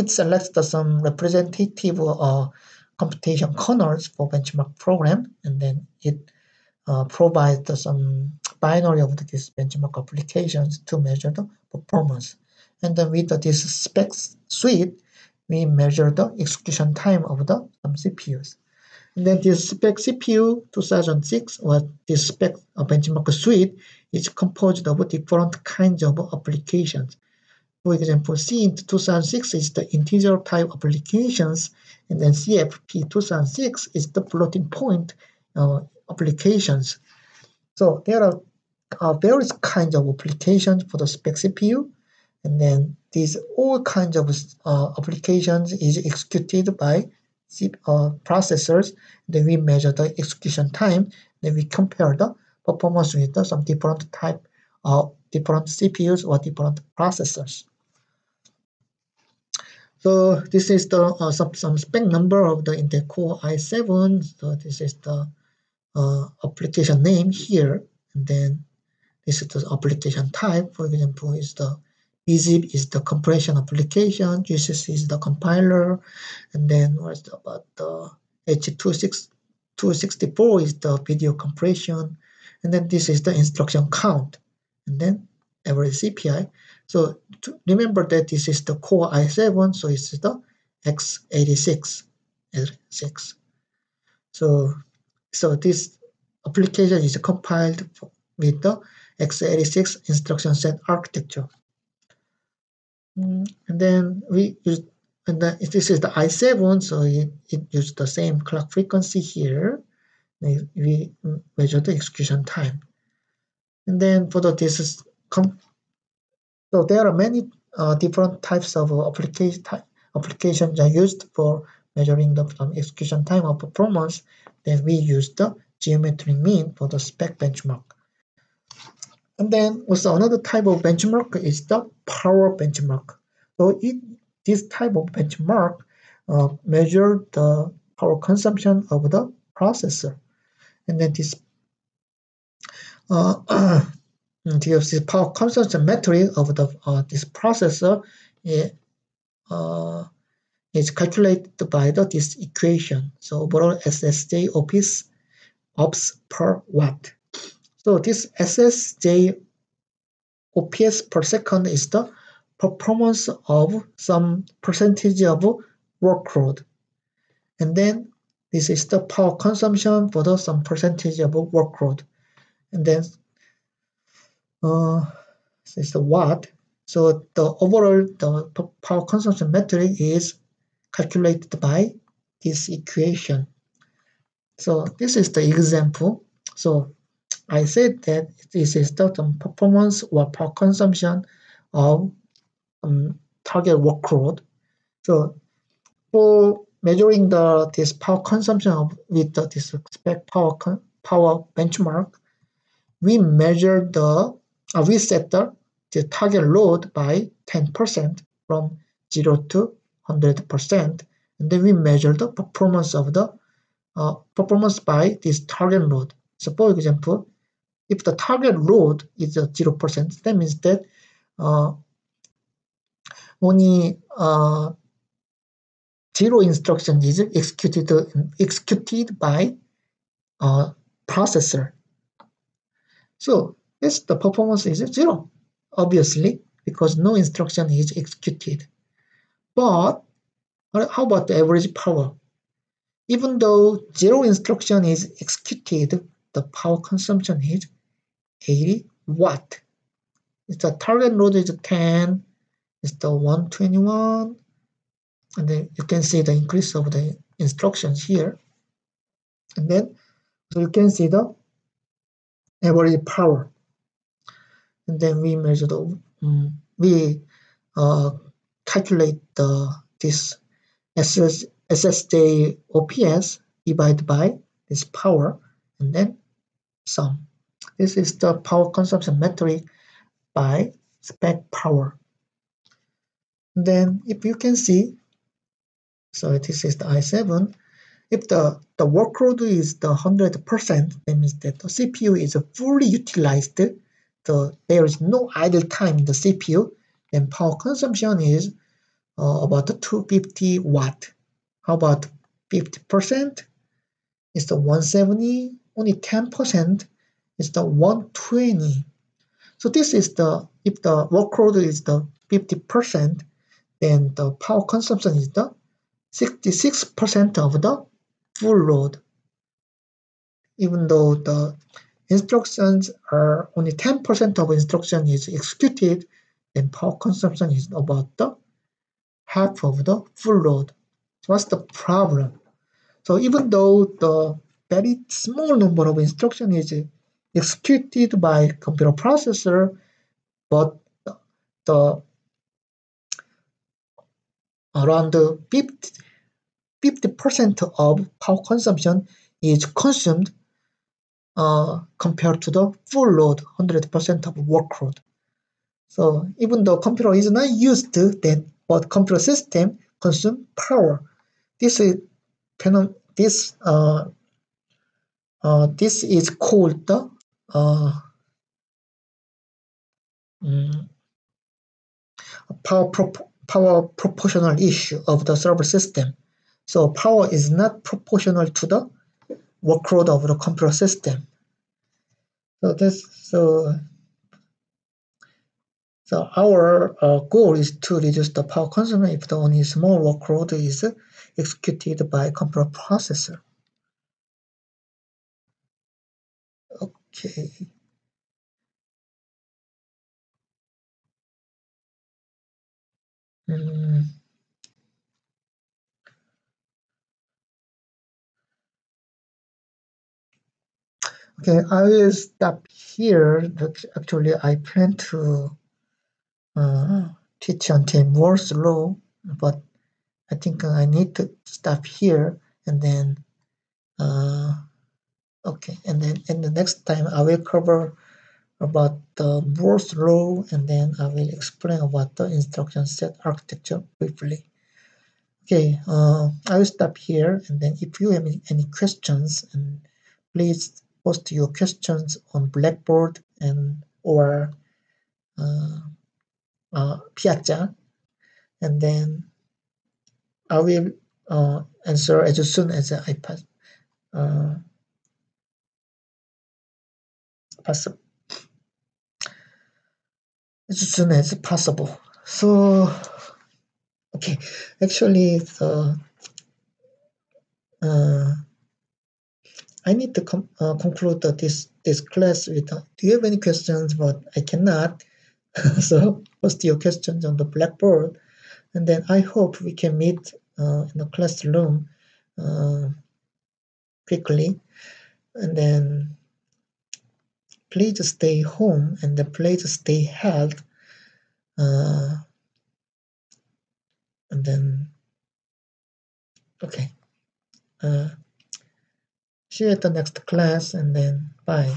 selects some representative computation kernels for benchmark program, and then it provides some binary of these benchmark applications to measure the performance. And then with this spec suite, we measure the execution time of the CPUs. And then this spec CPU 2006, or this spec benchmark suite, is composed of different kinds of applications. For example, CINT 2006 is the integer type applications, and then CFP 2006 is the floating point applications. So there are various kinds of applications for the spec CPU, and then these all kinds of applications is executed by processors. Then we measure the execution time. Then we compare the performance with some different type of different CPUs or different processors. So this is the some spec number of the Intel Core i7. So this is the application name here, and then this is the application type. For example, is the bzip is the compression application, GCC is the compiler, and then what's about the H264 is the video compression, and then this is the instruction count, and then average CPI. So remember that this is the Core i7, so it's the x86. So this application is compiled with the x86 instruction set architecture. And then this is the i7, so it uses the same clock frequency here. We measure the execution time. And then for so there are many different types of applications are used for measuring the execution time or performance. Then we use the geometric mean for the spec benchmark. And then also another type of benchmark is the power benchmark. So this type of benchmark measure the power consumption of the processor. And then this power consumption metric of this processor is calculated by this equation. So overall SSJ ops per watt. So this SSJ OPS per second is the performance of some percentage of workload. And then this is the power consumption for some percentage of workload. And then this is the watt. So the overall power consumption metric is calculated by this equation. So this is the example. So I said that this is the performance or power consumption of target workload. So for measuring this power consumption with this spec power benchmark, we measure we set the target load by 10% from 0 to 100%, and then we measure the performance of the performance by this target load. So for example, if the target load is 0%, that means that only 0 instruction is executed by processor. So yes, the performance is 0, obviously, because no instruction is executed. But how about the average power? Even though 0 instruction is executed, the power consumption is 80 watt. If the target load is 10, it's the 121, and then you can see the increase of the instructions here. And then so you can see the average power. And then we measure we calculate this SSJ OPS divided by this power, and then sum. This is the power consumption metric by spec power. Then if you can see, so this is the i7. If the workload is the 100%, that means that the CPU is fully utilized. There is no idle time in the CPU. Then power consumption is about 250 watt. How about 50%? It's the 170. Only 10% is the 120. So this is if the workload is the 50%, then the power consumption is the 66% of the full load. Even though the instructions are only 10% of instruction is executed, then power consumption is about the half of the full load. So what's the problem? So even though the very small number of instruction is executed by computer processor, but the around 50% of power consumption is consumed compared to the full load, 100% of workload. So even though computer is not used to that, but computer system consume power. This is called the power proportional issue of the server system. So power is not proportional to the workload of the computer system. So our goal is to reduce the power consumption if the only small workload is executed by computer processor. Okay. Okay, I will stop here. Actually, I plan to teach until Moore's law, but I think I need to stop here and then okay, and then in the next time I will cover about the Moore's law, and then I will explain about the instruction set architecture briefly. Okay, I will stop here, and then if you have any questions, and please post your questions on Blackboard and or Piazza, and then I will answer as soon as I as soon as possible. So, okay, actually, I need to conclude this class with. Do you have any questions? But I cannot. So post your questions on the Blackboard, and then I hope we can meet in the classroom quickly, and then please stay home and then please stay healthy, and then okay, see you at the next class, and then bye.